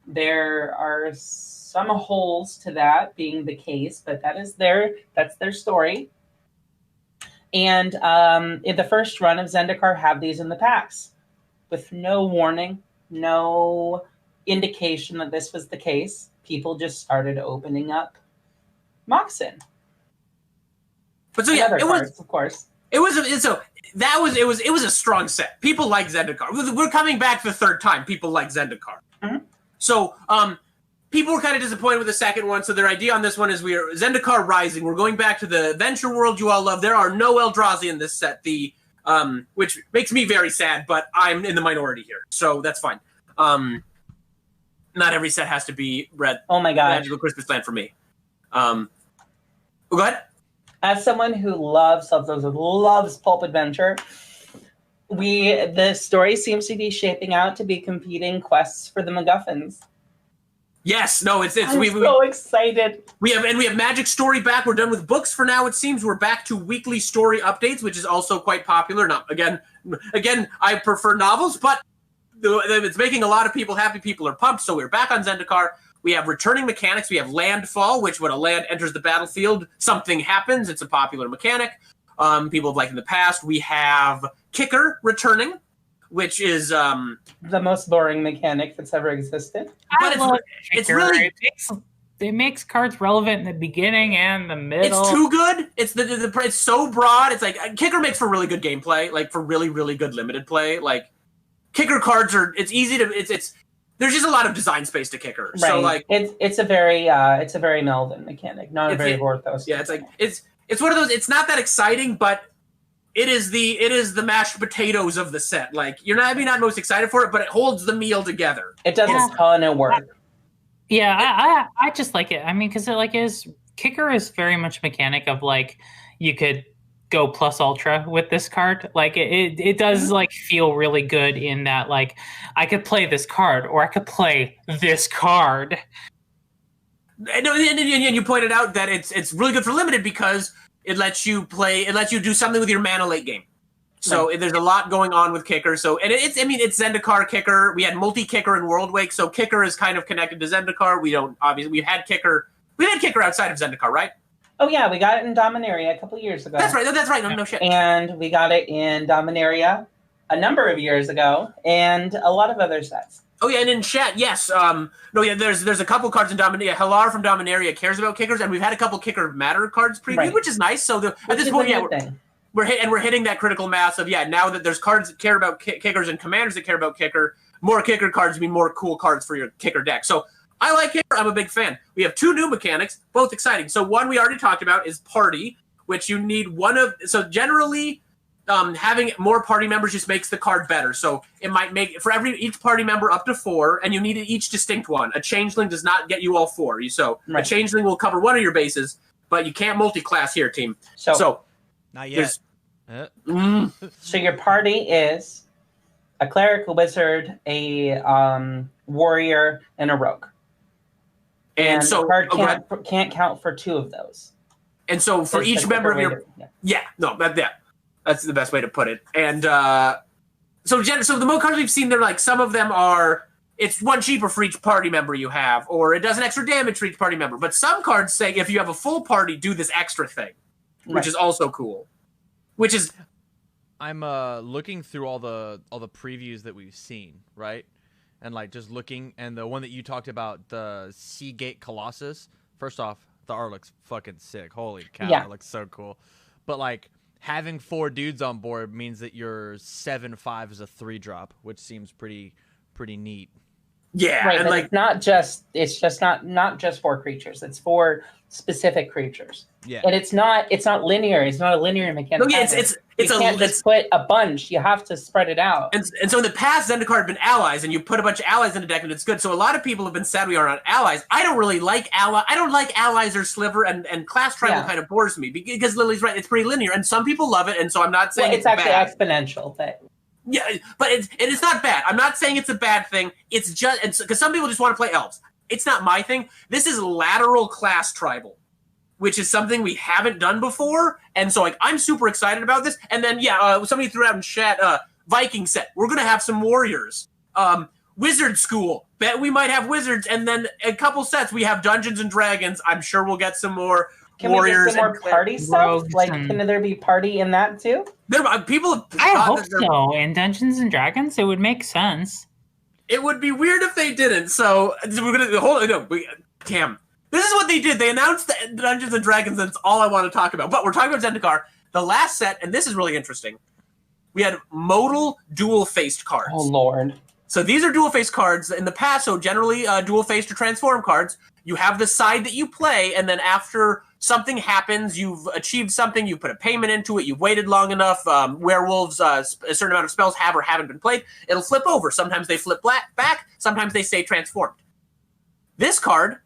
There are some holes to that being the case, but that's their story. And in the first run of Zendikar had these in the packs with no warning, no indication that this was the case. People just started opening up Moxen. But so yeah, it cards, was, of course. It was a strong set. People like Zendikar. We're coming back the third time. People like Zendikar. Mm-hmm. So people were kind of disappointed with the second one. So their idea on this one is Zendikar Rising. We're going back to the adventure world you all love. There are no Eldrazi in this set. Which makes me very sad, but I'm in the minority here, so that's fine. Not every set has to be red. Oh my god! Magical Christmas Land for me. Go ahead. As someone who loves pulp adventure, the story seems to be shaping out to be competing quests for the MacGuffins. Yes, no, I'm so excited. We have Magic Story back. We're done with books for now. It seems we're back to weekly story updates, which is also quite popular. Now, again, I prefer novels, but it's making a lot of people happy. People are pumped. So we're back on Zendikar. We have returning mechanics. We have Landfall, which when a land enters the battlefield, something happens. It's a popular mechanic. People have liked in the past. We have Kicker returning, which is the most boring mechanic that's ever existed. But it's really it makes cards relevant in the beginning and the middle. It's too good. It's it's so broad. It's like Kicker makes for really good gameplay, like for really, really good limited play. Like Kicker cards it's easy to it's there's just a lot of design space to Kicker. Right. So like it's a very Melvin mechanic, not a very Vorthos. Yeah, it's like it's one of those. It's not that exciting, but it is the mashed potatoes of the set. Like you're not maybe not most excited for it, but it holds the meal together. It does a ton of work. Yeah, I just like it. I mean, because Kicker is very much a mechanic of like you could go plus ultra with this card. Like it does like feel really good in that like I could play this card or I could play this card. And you pointed out that it's really good for limited because it lets you do something with your mana late game. So there's a lot going on with Kicker. So and it's Zendikar Kicker. We had multi-Kicker in World Wake, so Kicker is kind of connected to Zendikar. We've had Kicker outside of Zendikar, right? Oh yeah, we got it in Dominaria a couple years ago. That's right. No shit. And we got it in Dominaria a number of years ago, and a lot of other sets. Oh yeah, and in chat, yes. There's a couple cards in Dominaria. Hilar from Dominaria cares about Kickers, and we've had a couple Kicker Matter cards previewed, which is nice. So at this point, we're hitting that critical mass of now that there's cards that care about Kickers and commanders that care about Kicker. More Kicker cards mean more cool cards for your Kicker deck. So I like Kicker. I'm a big fan. We have two new mechanics, both exciting. So one we already talked about is Party, which you need one of. So generally, having more party members just makes the card better. So it might make for each party member up to 4, and you need each distinct one. A changeling does not get you all 4. A changeling will cover one of your bases, but you can't multi-class here, team. So not yet. So your party is a cleric, a wizard, a warrior, and a rogue. And so the card can't count for 2 of those. And so for each member of your that's the best way to put it. And so the most cards we've seen, they're like some of them are it's 1 cheaper for each party member you have, or it does an extra damage for each party member. But some cards say if you have a full party, do this extra thing, which is also cool. Which is, I'm looking through all the previews that we've seen, right? And like just looking, and the one that you talked about, the Seagate Colossus. First off, the art looks fucking sick. Holy cow, it looks so cool. But like having 4 dudes on board means that your 7/5 is a 3-drop, which seems pretty neat. Yeah, right. And like it's just not just 4 creatures. It's 4 specific creatures. Yeah, and it's not linear. It's not a linear mechanic. No, yeah, you can't just put a bunch. You have to spread it out. And so in the past, Zendikar had been allies, and you put a bunch of allies in a deck, and it's good. So a lot of people have been sad we are on allies. I don't really like I don't like allies or sliver, and class tribal kind of bores me because Lily's right. It's pretty linear, and some people love it, and so I'm not saying it's actually bad. Exponential, but. Yeah, but it's not bad. I'm not saying it's a bad thing. It's just because some people just want to play elves. It's not my thing. This is lateral class tribal, which is something we haven't done before, and so like I'm super excited about this. And then somebody threw out in chat Viking set. We're gonna have some warriors. Wizard school. Bet we might have wizards, and then a couple sets we have Dungeons and Dragons. I'm sure we'll get some more. Can warriors we get some more party stuff? Like, can there be party in that too? I hope so. In Dungeons and Dragons, it would make sense. It would be weird if they didn't. So we're gonna Cam. This is what they did. They announced the Dungeons and Dragons, and that's all I want to talk about. But we're talking about Zendikar. The last set, and this is really interesting. We had modal dual-faced cards. Oh Lord. So these are dual-faced cards. In the past, so generally dual-faced or transform cards. You have the side that you play, and then after something happens, you've achieved something, you put a payment into it, you've waited long enough, werewolves, a certain amount of spells have or haven't been played, it'll flip over. Sometimes they flip back, sometimes they stay transformed. This card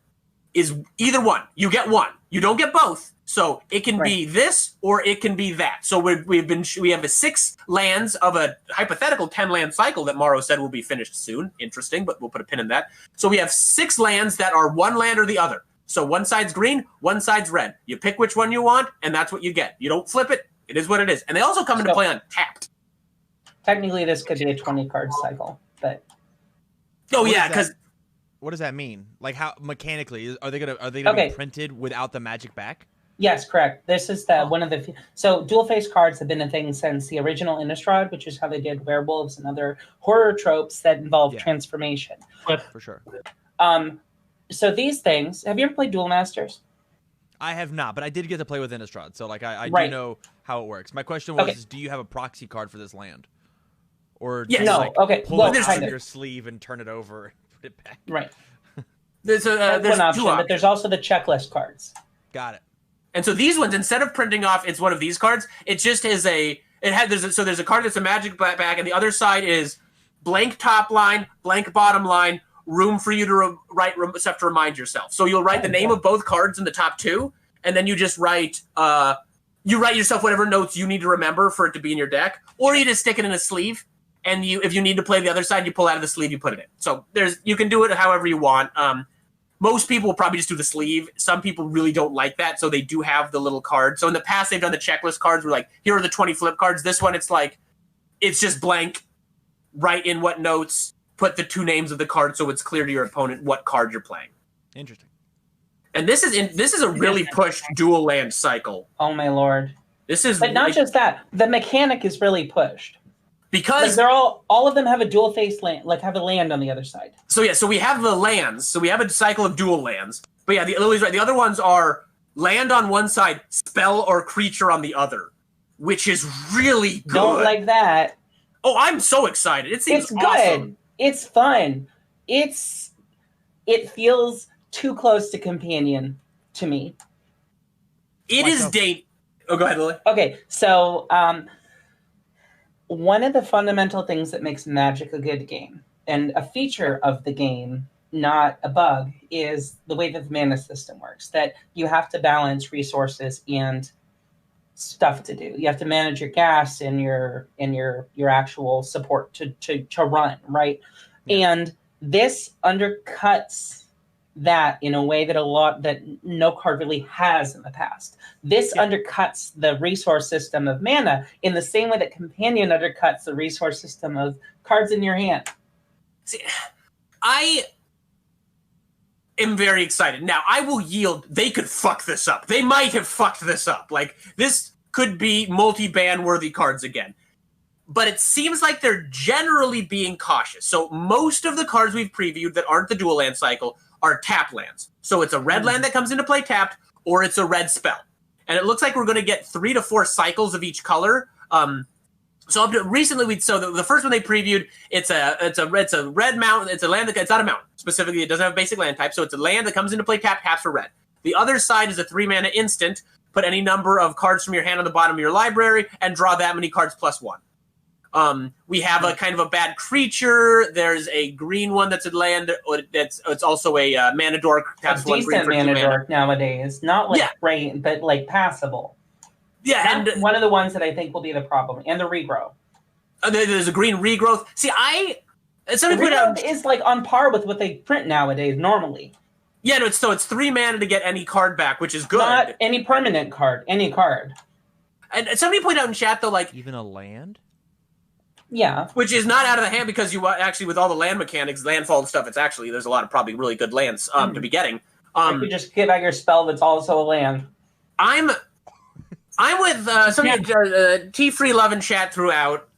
is either one. You get one. You don't get both. So it can be this or it can be that. So we have 6 lands of a hypothetical 10-land cycle that Morrow said will be finished soon. Interesting, but we'll put a pin in that. So we have 6 lands that are one land or the other. So one side's green, one side's red. You pick which one you want, and that's what you get. You don't flip it. It is what it is. And they also come into play on tapped. Technically, this could be a 20-card cycle, but because what does that mean? Like how mechanically are they gonna be printed without the magic back? Yes, correct. This is one of the so dual-face cards have been a thing since the original Innistrad, which is how they did werewolves and other horror tropes that involve transformation. For sure. So these things, have you ever played Duel Masters? I have not, but I did get to play with Innistrad, so like I Right. do know how it works. My question was, Okay. is, do you have a proxy card for this land? Or do Yes. you, No, like, okay, pull well, it out kind of of. your sleeve and turn it over and put it back? Right. There's That's there's one option, two options. but there's also the checklist cards. Got it. And so these ones, instead of printing off, it's one of these cards. It just is there's a card that's a magic bag, and the other side is blank top line, blank bottom line, room for you to write stuff to remind yourself. So you'll write the name of both cards in the top two, and then you just write yourself whatever notes you need to remember for it to be in your deck, or you just stick it in a sleeve. And if you need to play the other side, you pull out of the sleeve, you put it in. So you can do it however you want. Most people will probably just do the sleeve. Some people really don't like that, so they do have the little card. So in the past, they've done the checklist cards where, like, here are the 20 flip cards. This one, it's just blank. Write in what notes, put the two names of the card so it's clear to your opponent what card you're playing. Interesting. And this is a really pushed dual land cycle. Oh my lord! But not just that. The mechanic is really pushed. Because they're all of them have a dual face land, like have a land on the other side. So we have the lands. So we have a cycle of dual lands. But yeah, Lily's right. The other ones are land on one side, spell or creature on the other, which is really good. Don't like that. Oh, I'm so excited. It seems good. Awesome. It's fun. It feels too close to companion to me. It is date. Oh, go ahead, Lily. Okay, so one of the fundamental things that makes Magic a good game, and a feature of the game, not a bug, is the way that the mana system works. That you have to balance resources and stuff to do. You have to manage your gas and your actual support to run, right? Yeah. And this undercuts that in a way that no card really has in the past. This undercuts the resource system of mana in the same way that Companion undercuts the resource system of cards in your hand. See, I am very excited. Now, I will yield. They could fuck this up. They might have fucked this up. Like, this could be multi-ban worthy cards again. But it seems like they're generally being cautious. So most of the cards we've previewed that aren't the dual land cycle are tap lands. So it's a red land that comes into play tapped, or it's a red spell. And it looks like we're going to get 3 to 4 cycles of each color. Recently, the first one they previewed, it's a red mountain. It's a land it's not a mountain specifically. It doesn't have a basic land type, so it's a land that comes into play taps for red. The other side is a 3 mana instant. Put any number of cards from your hand on the bottom of your library and draw that many cards +1. We have a kind of a bad creature. There's a green one that's a land. It's also a mana dork. Taps a decent mana dork nowadays. Not like great, but like passable. Yeah, that's one of the ones that I think will be the problem. And the regrow. There's a green regrowth. See, somebody put out is like on par with what they print nowadays normally. Yeah, no, it's 3 mana to get any card back, which is good. Not any permanent card, any card. And somebody pointed out in chat though, like even a land. Yeah, which is not out of the hand because you actually, with all the land mechanics, landfall and stuff, it's actually there's a lot of probably really good lands to be getting. You could just get out your spell that's also a land. I'm with somebody T Free Love and chat throughout.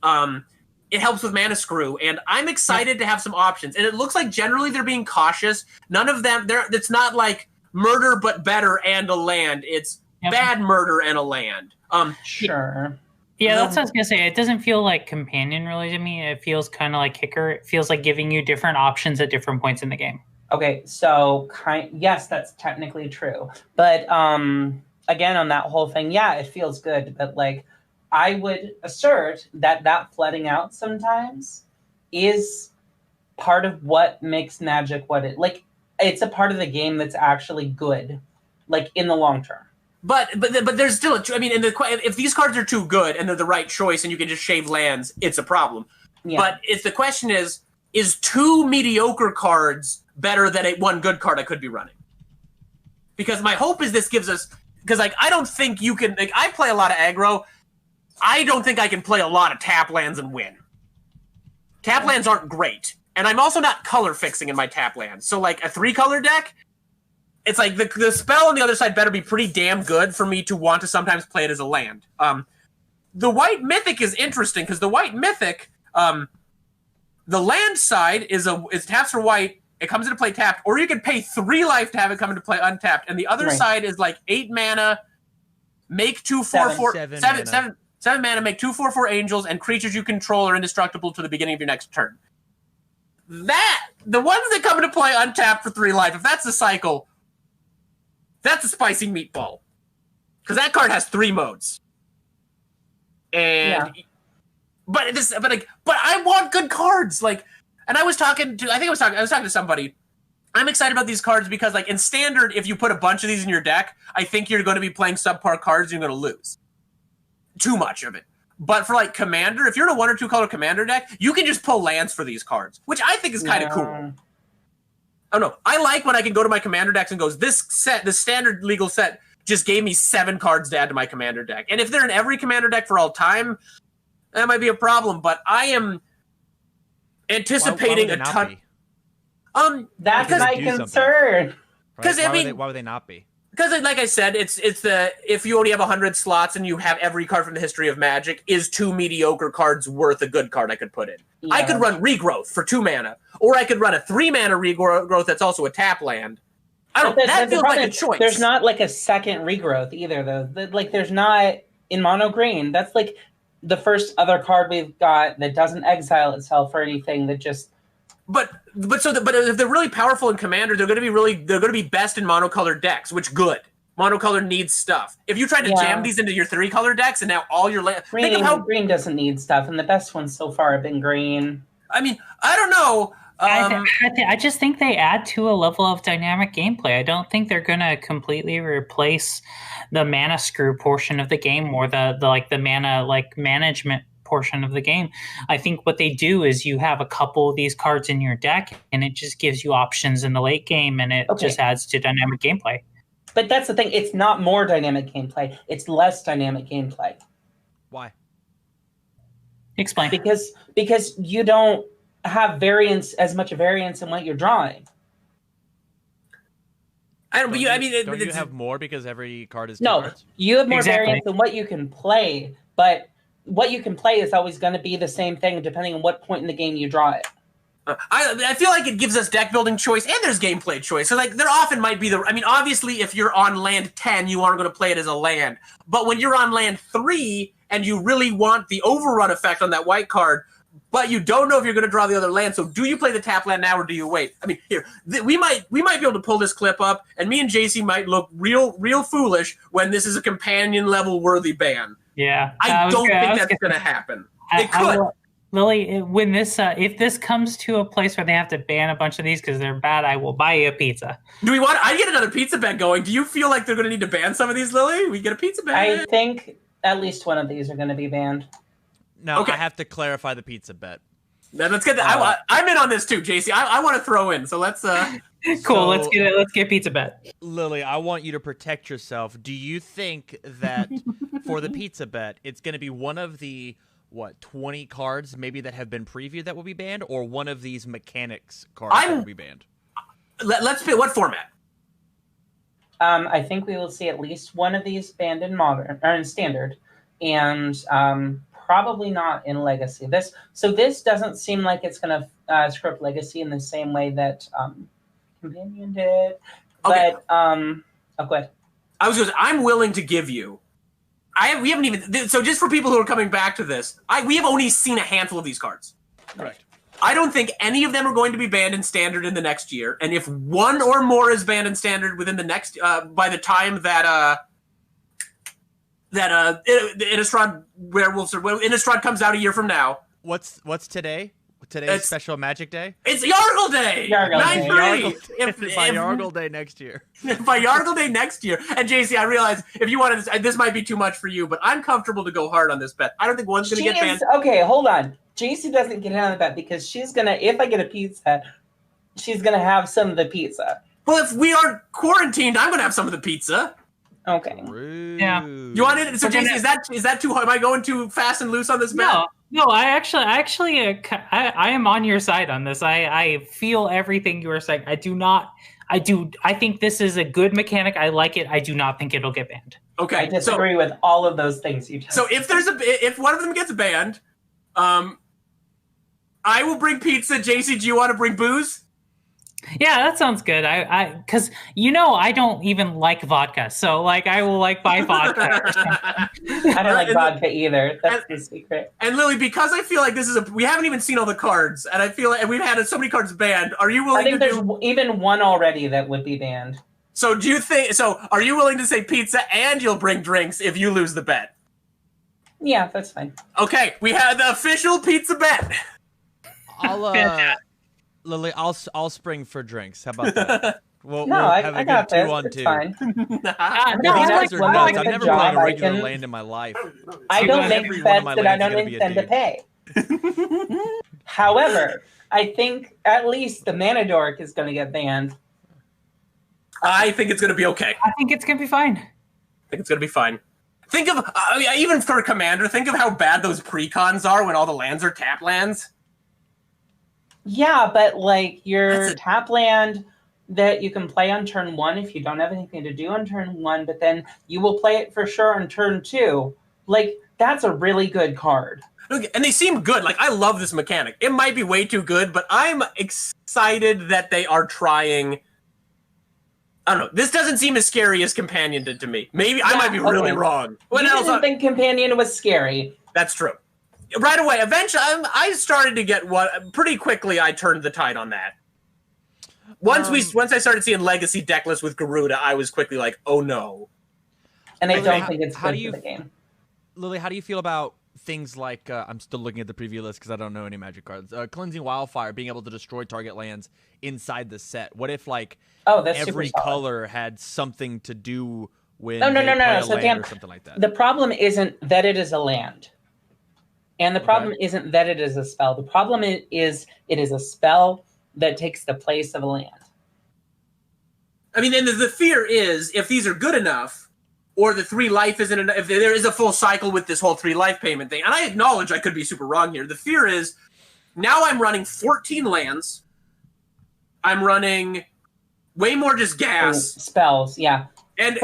It helps with mana screw, and I'm excited to have some options. And it looks like generally they're being cautious. None of them it's not like murder but better and a land. It's bad murder and a land. Sure. Yeah, that's what I was going to say. It doesn't feel like Companion really to me. It feels kind of like Kicker. It feels like giving you different options at different points in the game. Okay, so yes, that's technically true. But again, on that whole thing, yeah, it feels good. But like, I would assert that flooding out sometimes is part of what makes Magic what it like. It's a part of the game that's actually good, like in the long term. But there's still if these cards are too good and they're the right choice and you can just shave lands, it's a problem. Yeah. But if the question is 2 mediocre cards better than one good card I could be running? Because my hope is this gives us, because like I don't think you can, like I play a lot of aggro. I don't think I can play a lot of tap lands and win. Tap lands aren't great. And I'm also not color fixing in my tap lands. So like a 3-color deck, it's like the spell on the other side better be pretty damn good for me to want to sometimes play it as a land. The White Mythic is interesting because the White Mythic, the land side is taps for white, it comes into play tapped, or you can pay 3 life to have it come into play untapped. And the other side is like 8 mana, make 2/4/4 7 mana, make 2/4/4 angels, and creatures you control are indestructible to the beginning of your next turn. The ones that come into play untapped for 3 life, if that's the cycle, that's a spicy meatball. Because that card has 3 modes. And but I want good cards. Like, and I was talking to somebody. I'm excited about these cards because, like, in standard, if you put a bunch of these in your deck, I think you're going to be playing subpar cards and you're going to lose. Too much of it. But for, like, Commander, if you're in a 1 or 2 color Commander deck, you can just pull lands for these cards, which I think is kind of cool. Oh, no. I like when I can go to my Commander decks and goes, this standard legal set just gave me 7 cards to add to my Commander deck. And if they're in every Commander deck for all time, that might be a problem. But I am anticipating a ton. That's my concern. Because why would they not be? Because, like I said, it's if you only have 100 slots and you have every card from the history of Magic, is 2 mediocre cards worth a good card I could put in? Yeah. I could run Regrowth for 2 mana, or I could run a 3 mana Regrowth that's also a tap land. That feels like a choice. There's not like a second Regrowth either, though. Like, there's not in mono green. That's like the first other card we've got that doesn't exile itself or anything. That just. But if they're really powerful in Commander, they're going to be best in monocolored decks, which good. Monocolor needs stuff. If you try to jam these into your 3-color decks and now all your green doesn't need stuff, and the best ones so far have been green. I mean, I don't know. I just think they add to a level of dynamic gameplay. I don't think they're going to completely replace the mana screw portion of the game or the mana management portion of the game. I think what they do is you have a couple of these cards in your deck, and it just gives you options in the late game, and it just adds to dynamic gameplay. But that's the thing. It's not more dynamic gameplay. It's less dynamic gameplay. Why? Explain. Because you don't have as much variance in what you're drawing. Don't you have more because every card is 2 cards? You have more variance in what you can play, but what you can play is always going to be the same thing depending on what point in the game you draw it. I feel like it gives us deck building choice and there's gameplay choice. So, like, there often might be obviously if you're on land 10, you aren't going to play it as a land. But when you're on land 3 and you really want the overrun effect on that white card, but you don't know if you're going to draw the other land, so do you play the tap land now or do you wait? I mean, here, we might be able to pull this clip up, and me and JC might look real foolish when this is a companion level worthy ban. Yeah. I don't think that's going to happen. It could. Lily, when if this comes to a place where they have to ban a bunch of these because they're bad, I will buy you a pizza. I get another pizza bet going. Do you feel like they're going to need to ban some of these, Lily? We get a pizza bet. I think at least one of these are going to be banned. No, I have to clarify the pizza bet. Let's get that. I'm in on this too, JC. I want to throw in. So let's. Cool. Let's get pizza bet. Lily, I want you to protect yourself. Do you think that for the pizza bet, it's going to be one of the 20 cards maybe that have been previewed that will be banned, or one of these mechanics cards that will be banned? Let's pick what format. I think we will see at least one of these banned in modern or in standard, and probably not in legacy. This doesn't seem like it's going to script legacy in the same way that Companion did. Okay. But go ahead. I'm willing to give you. We haven't even. So just for people who are coming back to this, we have only seen a handful of these cards. Correct. I don't think any of them are going to be banned in standard in the next year. And if one or more is banned in standard within the next, by the time that Innistrad Werewolves or Innistrad comes out a year from now. What's today? Today's special Magic Day? It's Yargle Day! 9/3! By Yargle Day next year. By Yargle Day next year. And JC, I realize if you wanted this might be too much for you, but I'm comfortable to go hard on this bet. I don't think one's going to get banned. Okay, hold on. JC doesn't get on the bet because she's going to, if I get a pizza, she's going to have some of the pizza. Well, if we are quarantined, I'm going to have some of the pizza. Okay. Rude. Yeah. You want it? So, JC, is that too hard? Am I going too fast and loose on this bet? No, I am on your side on this. I feel everything you are saying. I think this is a good mechanic. I like it. I do not think it'll get banned. Okay. I disagree with all of those things you just said. So if one of them gets banned, I will bring pizza. JC, do you want to bring booze? Yeah, that sounds good. Because I don't even like vodka, so like I will like buy vodka. Or something. I don't like vodka either. That's the secret. And Lily, because I feel like we haven't even seen all the cards, and I feel like we've had so many cards banned. Are you willing? I think there's even one already that would be banned. So do you think? So are you willing to say pizza and you'll bring drinks if you lose the bet? Yeah, that's fine. Okay, we have the official pizza bet. Lily, I'll spring for drinks. How about that? We'll I got this. 2-on-2. It's fine. These guys are nuts. I've never played a regular land in my life. I don't make bets that I don't intend to pay. However, I think at least the Mana Dork is going to get banned. I think it's going to be okay. I think it's going to be fine. I think it's going to be fine. Think of, even for a commander, think of how bad those precons are when all the lands are tap lands. Yeah, but like your tap land that you can play on turn 1 if you don't have anything to do on turn 1, but then you will play it for sure on turn 2. Like, that's a really good card. And they seem good. Like, I love this mechanic. It might be way too good, but I'm excited that they are trying. I don't know. This doesn't seem as scary as Companion did to me. Maybe I might be really wrong. What else? I didn't think Companion was scary. That's true. Right away, eventually, I started to get pretty quickly. I turned the tide on that. Once I started seeing Legacy deck lists with Garuda, I was quickly like, oh no. And I don't think it's good for the game. Lily, how do you feel about things like I'm still looking at the preview list because I don't know any Magic cards. Cleansing Wildfire, being able to destroy target lands inside the set. What if like every color had something to do with no. So or something like that? The problem isn't that it is a land. And the problem isn't that it is a spell. The problem is it is a spell that takes the place of a land. I mean, and the fear is if these are good enough, or the 3 life isn't enough, if there is a full cycle with this whole 3 life payment thing, and I acknowledge I could be super wrong here. The fear is now I'm running 14 lands. I'm running way more just gas. Spells, yeah. And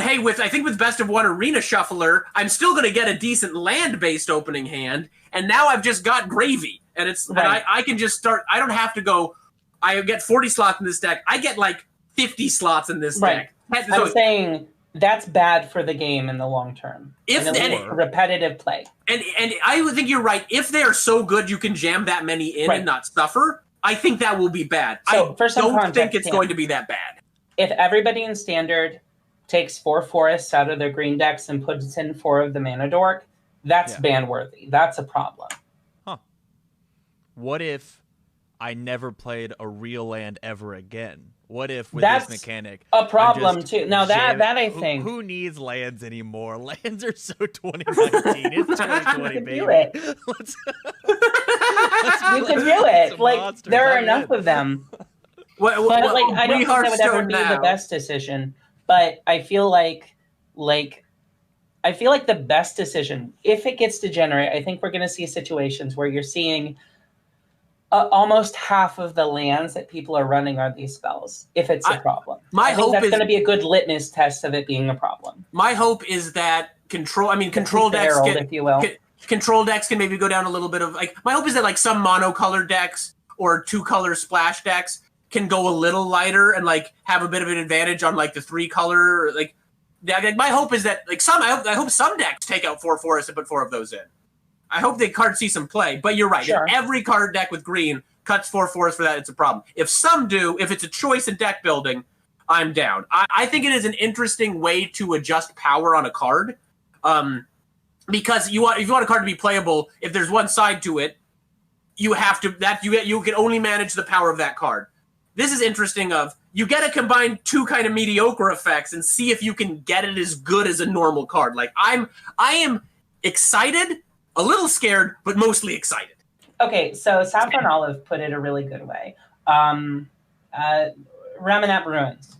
hey, with Best of One Arena Shuffler, I'm still going to get a decent land-based opening hand, and now I've just got gravy, and and I can just start. I don't have to go. I get 40 slots in this deck. I get like 50 slots in this deck. I'm saying that's bad for the game in the long term. Repetitive play. And I would think you're right. If they are so good, you can jam that many in and not suffer. I think that will be bad. So, I don't think it's going to be that bad. If everybody in Standard takes 4 forests out of their green decks and puts in 4 of the Mana Dork, that's ban-worthy. That's a problem. Huh. What if I never played a real land ever again? What if with this mechanic a problem too? Now that I think who needs lands anymore? Lands are so 2019. It's 2020, baby. Do it. You can do it. Like there are enough of them. I don't think that would ever be the best decision, but I feel like the best decision, if it gets degenerate, I think we're going to see situations where you're seeing almost half of the lands that people are running are these spells, if it's a problem. I think that's going to be a good litmus test of it being a problem. My hope is that control decks, if you will. Control decks can maybe go down a little bit of, like, my hope is that like some monocolored decks or 2-color splash decks can go a little lighter and like have a bit of an advantage on like the 3-color. My hope is that like I hope some decks take out 4 forests and put 4 of those in. I hope the cards see some play. But you're right. Sure. If every card deck with green cuts 4 forests for that, it's a problem. If some do, if it's a choice in deck building, I'm down. I think it is an interesting way to adjust power on a card. Because if you want a card to be playable, if there's one side to it, you can only manage the power of that card. This is interesting you get to combine 2 kind of mediocre effects and see if you can get it as good as a normal card. Like I am excited, a little scared, but mostly excited. Okay, so Saffron Olive put it a really good way. Ramanap Ruins.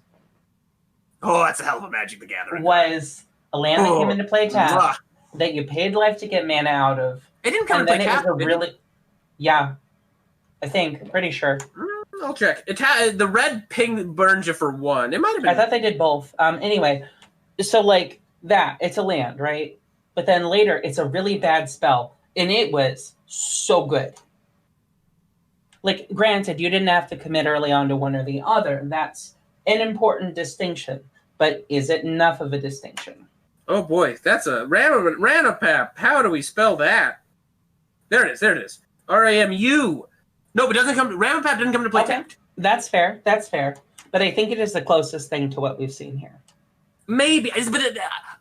Oh, that's a hell of a Magic the Gathering. Was a land that came into play tap that you paid life to get mana out of. It didn't come into play tap. Pretty sure. I'll check. The red ping burns you for 1. It might have been. I thought they did both. Anyway, so like that, it's a land, right? But then later, it's a really bad spell, and it was so good. like, granted, you didn't have to commit early on to one or the other. That's an important distinction. But is it enough of a distinction? Oh boy, that's a Ranapap. How do we spell that? There it is. There it is. R-A-M-U. No, but Ranapap doesn't come into play. Okay, that's fair. That's fair. But I think it is the closest thing to what we've seen here. Maybe, but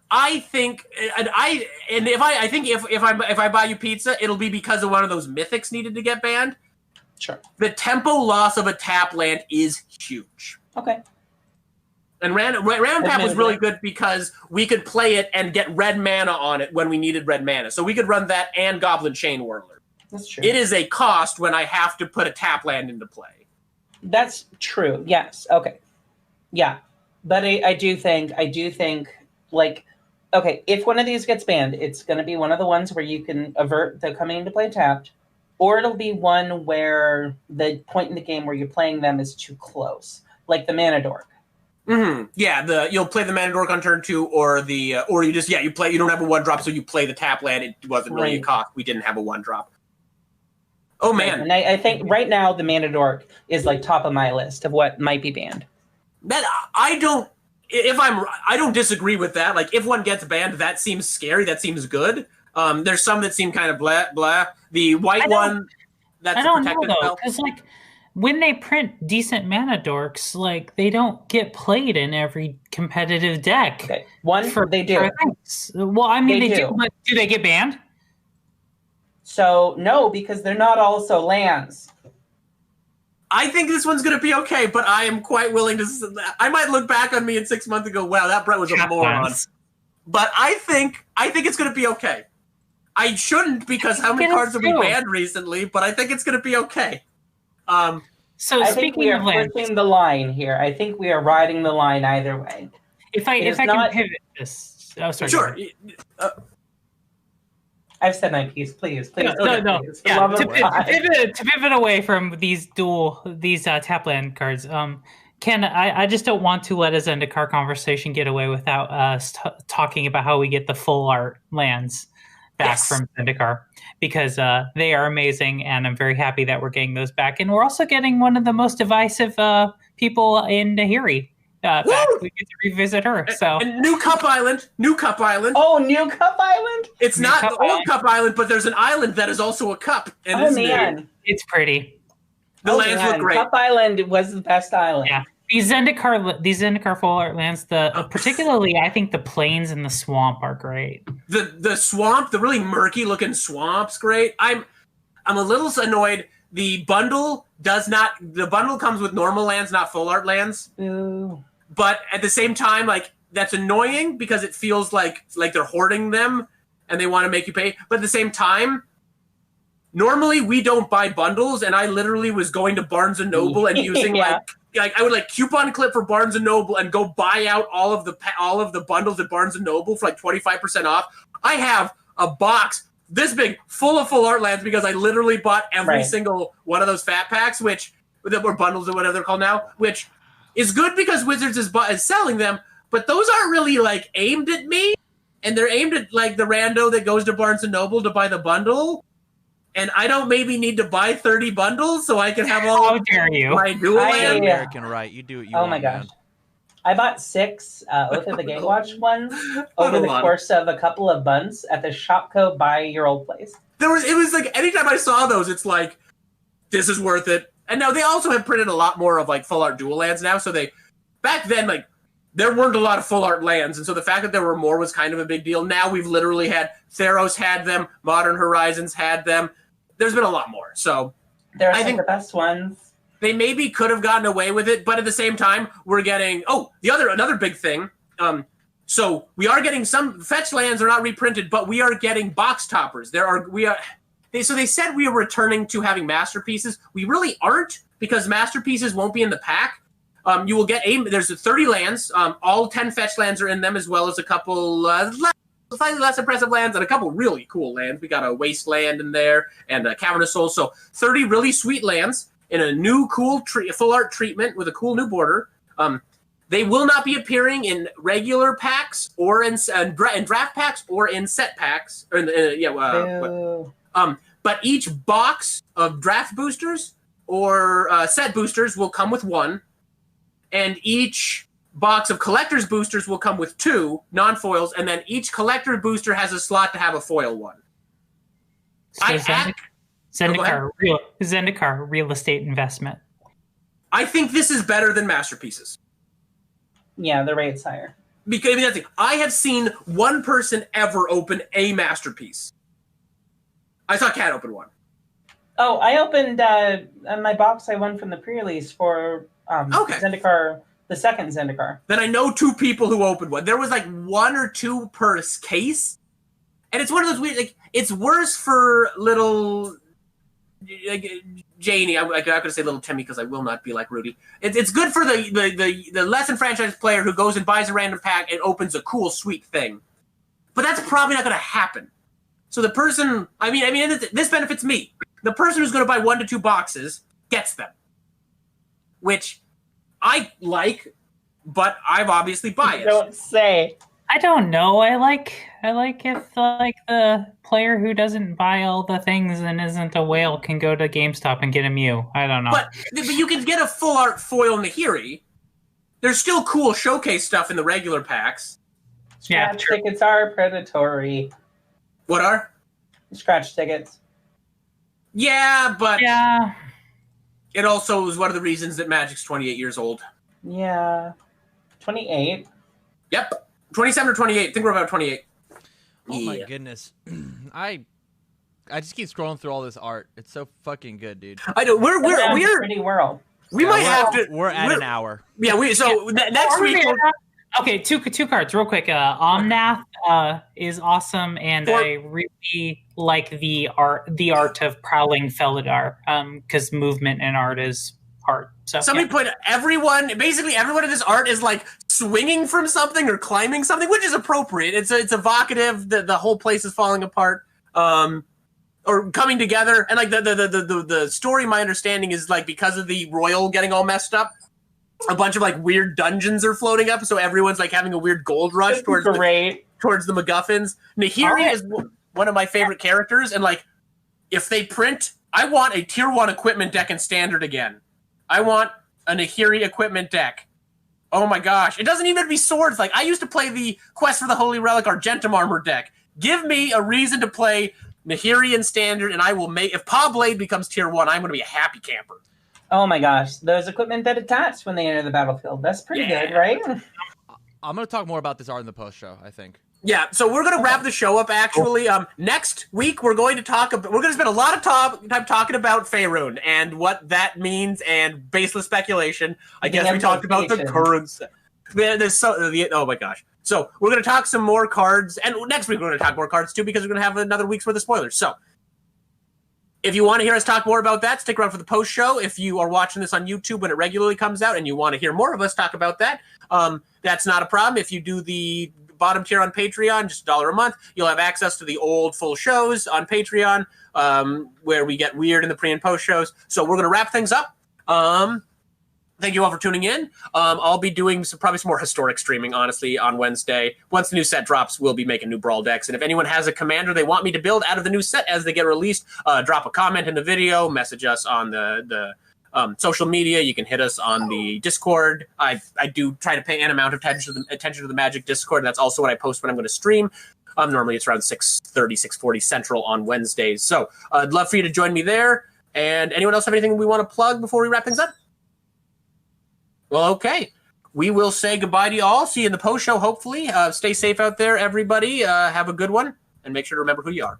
I think, if I buy you pizza, it'll be because of one of those mythics needed to get banned. Sure. The tempo loss of a tap land is huge. Okay. And Ranapap was really good because we could play it and get red mana on it when we needed red mana. So we could run that and Goblin Chain Whirler. That's true. It is a cost when I have to put a tap land into play. That's true. Yes. Okay. Yeah. But I do think, like, okay, if one of these gets banned, it's going to be one of the ones where you can avert the coming into play tapped, or it'll be one where the point in the game where you're playing them is too close, like the Mana Dork. Mm-hmm. Yeah, you'll play the Mana Dork on turn 2, or you don't have a 1-drop, so you play the tap land. It wasn't really a cost. We didn't have a 1-drop. Oh man! And I think right now the Mana Dork is like top of my list of what might be banned. I don't disagree with that. Like, if one gets banned, that seems scary. That seems good. There's some that seem kind of blah blah. The white one, that's a protected spell. Because like when they print decent mana dorks, like they don't get played in every competitive deck. Okay. They do. Well, I mean they do, but do they get banned? So no, because they're not also lands. I think this one's going to be okay, but I am quite willing to. I might look back on me in 6 months and go, "Wow, that Brett was a moron." But I think it's going to be okay. I shouldn't, because how many cards have we banned recently? But I think it's going to be okay. So I think we are pushing the line here. I think we are riding the line either way. If I can pivot this, sorry. Sure. I've said my piece. Please. No. Yeah, to pivot away from these Tapland cards, I just don't want to let a Zendikar conversation get away without us talking about how we get the full art lands back from Zendikar, because they are amazing, and I'm very happy that we're getting those back. And we're also getting one of the most divisive people in Nahiri back. We get to revisit her. So and New Cup Island. Oh, New Cup Island. It's not the old Cup Island, but there's an island that is also a cup. And man, it's pretty. The lands look great. Cup Island was the best island. Yeah. These Zendikar full art lands, particularly I think the plains and the swamp are great. The swamp, the really murky looking swamp's great. I'm a little annoyed. The bundle comes with normal lands, not full art lands. Ooh. But at the same time, like, that's annoying because it feels like they're hoarding them and they want to make you pay. But at the same time, normally we don't buy bundles, and I literally was going to Barnes and Noble and using like I would coupon clip for Barnes and Noble and go buy out all of the bundles at Barnes and Noble for 25% off. I have a box this big full of full art lands because I literally bought every single one of those fat packs, or bundles or whatever they're called now, which is good because Wizards is selling them, but those aren't really aimed at me, and they're aimed at the rando that goes to Barnes and Noble to buy the bundle. And I don't maybe need to buy 30 bundles so I can have all my dual land. American right. You do what you want. Oh my gosh. I bought 6 Oath of the Gatewatch ones over the course of a couple of months at the Shopko by your old place. It was anytime I saw those, it's like, this is worth it. And now they also have printed a lot more of full art dual lands now. So back then, there weren't a lot of full art lands, and so the fact that there were more was kind of a big deal. Now we've literally had Theros had them, Modern Horizons had them. There's been a lot more. So I think the best ones. They maybe could have gotten away with it, but at the same time, we're getting another big thing. So we are getting some fetch lands are not reprinted, but we are getting box toppers. They said we are returning to having masterpieces. We really aren't, because masterpieces won't be in the pack. You will get there's 30 lands. All 10 fetch lands are in them, as well as a couple slightly less impressive lands and a couple really cool lands. We got a Wasteland in there and a Cavern of Souls. So 30 really sweet lands in a new cool full art treatment with a cool new border. They will not be appearing in regular packs or in draft packs or in set packs. But each box of draft boosters or set boosters will come with 1, and each box of collector's boosters will come with 2 non-foils, and then each collector booster has a slot to have a foil one. So Zendikar real estate investment. I think this is better than Masterpieces. Yeah, the rate's higher. Because I mean, that's it. I have seen one person ever open a Masterpiece. I saw Kat open one. Oh, I opened my box I won from the pre-release for Zendikar, the second Zendikar. Then I know 2 people who opened one. There was like 1 or 2 per case. And it's one of those weird, like, it's worse for little Janie. I'm not going to say little Timmy because I will not be like Rudy. It's good for the less enfranchised player who goes and buys a random pack and opens a cool, sweet thing. But that's probably not going to happen. So the person, I mean, this benefits me. The person who's going to buy 1 to 2 boxes gets them, which I like, but I'm obviously biased. Don't say. I don't know. I like if the player who doesn't buy all the things and isn't a whale can go to GameStop and get a Mew. I don't know. But you can get a full art foil Nahiri. There's still cool showcase stuff in the regular packs. Scratch tickets are predatory. What are? Scratch tickets. Yeah, but yeah. It also is one of the reasons that Magic's 28 years old. Yeah. 28? Yep. 27 or 28. I think we're about 28. Oh my goodness. I just keep scrolling through all this art. It's so fucking good, dude. I know. We're pretty world. We might have to. We're at an hour. Yeah. Next week. Okay, two cards real quick. Omnath is awesome, and I really like the art of Prowling Felidar because movement and art is hard. So somebody put basically everyone in this art is like swinging from something or climbing something, which is appropriate. It's evocative. The whole place is falling apart, or coming together, and like the story. My understanding is like because of the royal getting all messed up, a bunch of like weird dungeons are floating up, so everyone's like having a weird gold rush towards the MacGuffins. Nahiri is one of my favorite characters, and like if they print, I want a tier 1 equipment deck in standard again. I want a Nahiri equipment deck. Oh my gosh. It doesn't even have to be swords. Like I used to play the Quest for the Holy Relic Argentum armor deck. Give me a reason to play Nahiri in standard, and I will make, if Paw Blade becomes tier 1, I'm going to be a happy camper. Oh my gosh. Those equipment that attach when they enter the battlefield. That's pretty good, right? I'm going to talk more about this art in the post show, I think. Yeah, so we're going to wrap the show up, actually. Next week, we're going to spend a lot of time talking about Faerun and what that means and baseless speculation. I guess we talked about the current... oh my gosh. So we're going to talk some more cards, and next week we're going to talk more cards, too, because we're going to have another week's worth of spoilers. So if you want to hear us talk more about that, stick around for the post show. If you are watching this on YouTube when it regularly comes out and you want to hear more of us talk about that, that's not a problem. If you do the bottom tier on Patreon, just $1 a month, you'll have access to the old full shows on Patreon, where we get weird in the pre and post shows. So we're going to wrap things up. Thank you all for tuning in. I'll be doing probably some more historic streaming, honestly, on Wednesday. Once the new set drops, we'll be making new Brawl decks. And if anyone has a commander they want me to build out of the new set as they get released, drop a comment in the video, message us on the social media. You can hit us on the Discord. I do try to pay an amount of attention to the Magic Discord. That's also what I post when I'm going to stream. Normally it's around 6:30, 6:40 Central on Wednesdays. So I'd love for you to join me there. And anyone else have anything we want to plug before we wrap things up? Well, okay. We will say goodbye to you all. See you in the post show, hopefully. Stay safe out there, everybody. Have a good one. And make sure to remember who you are.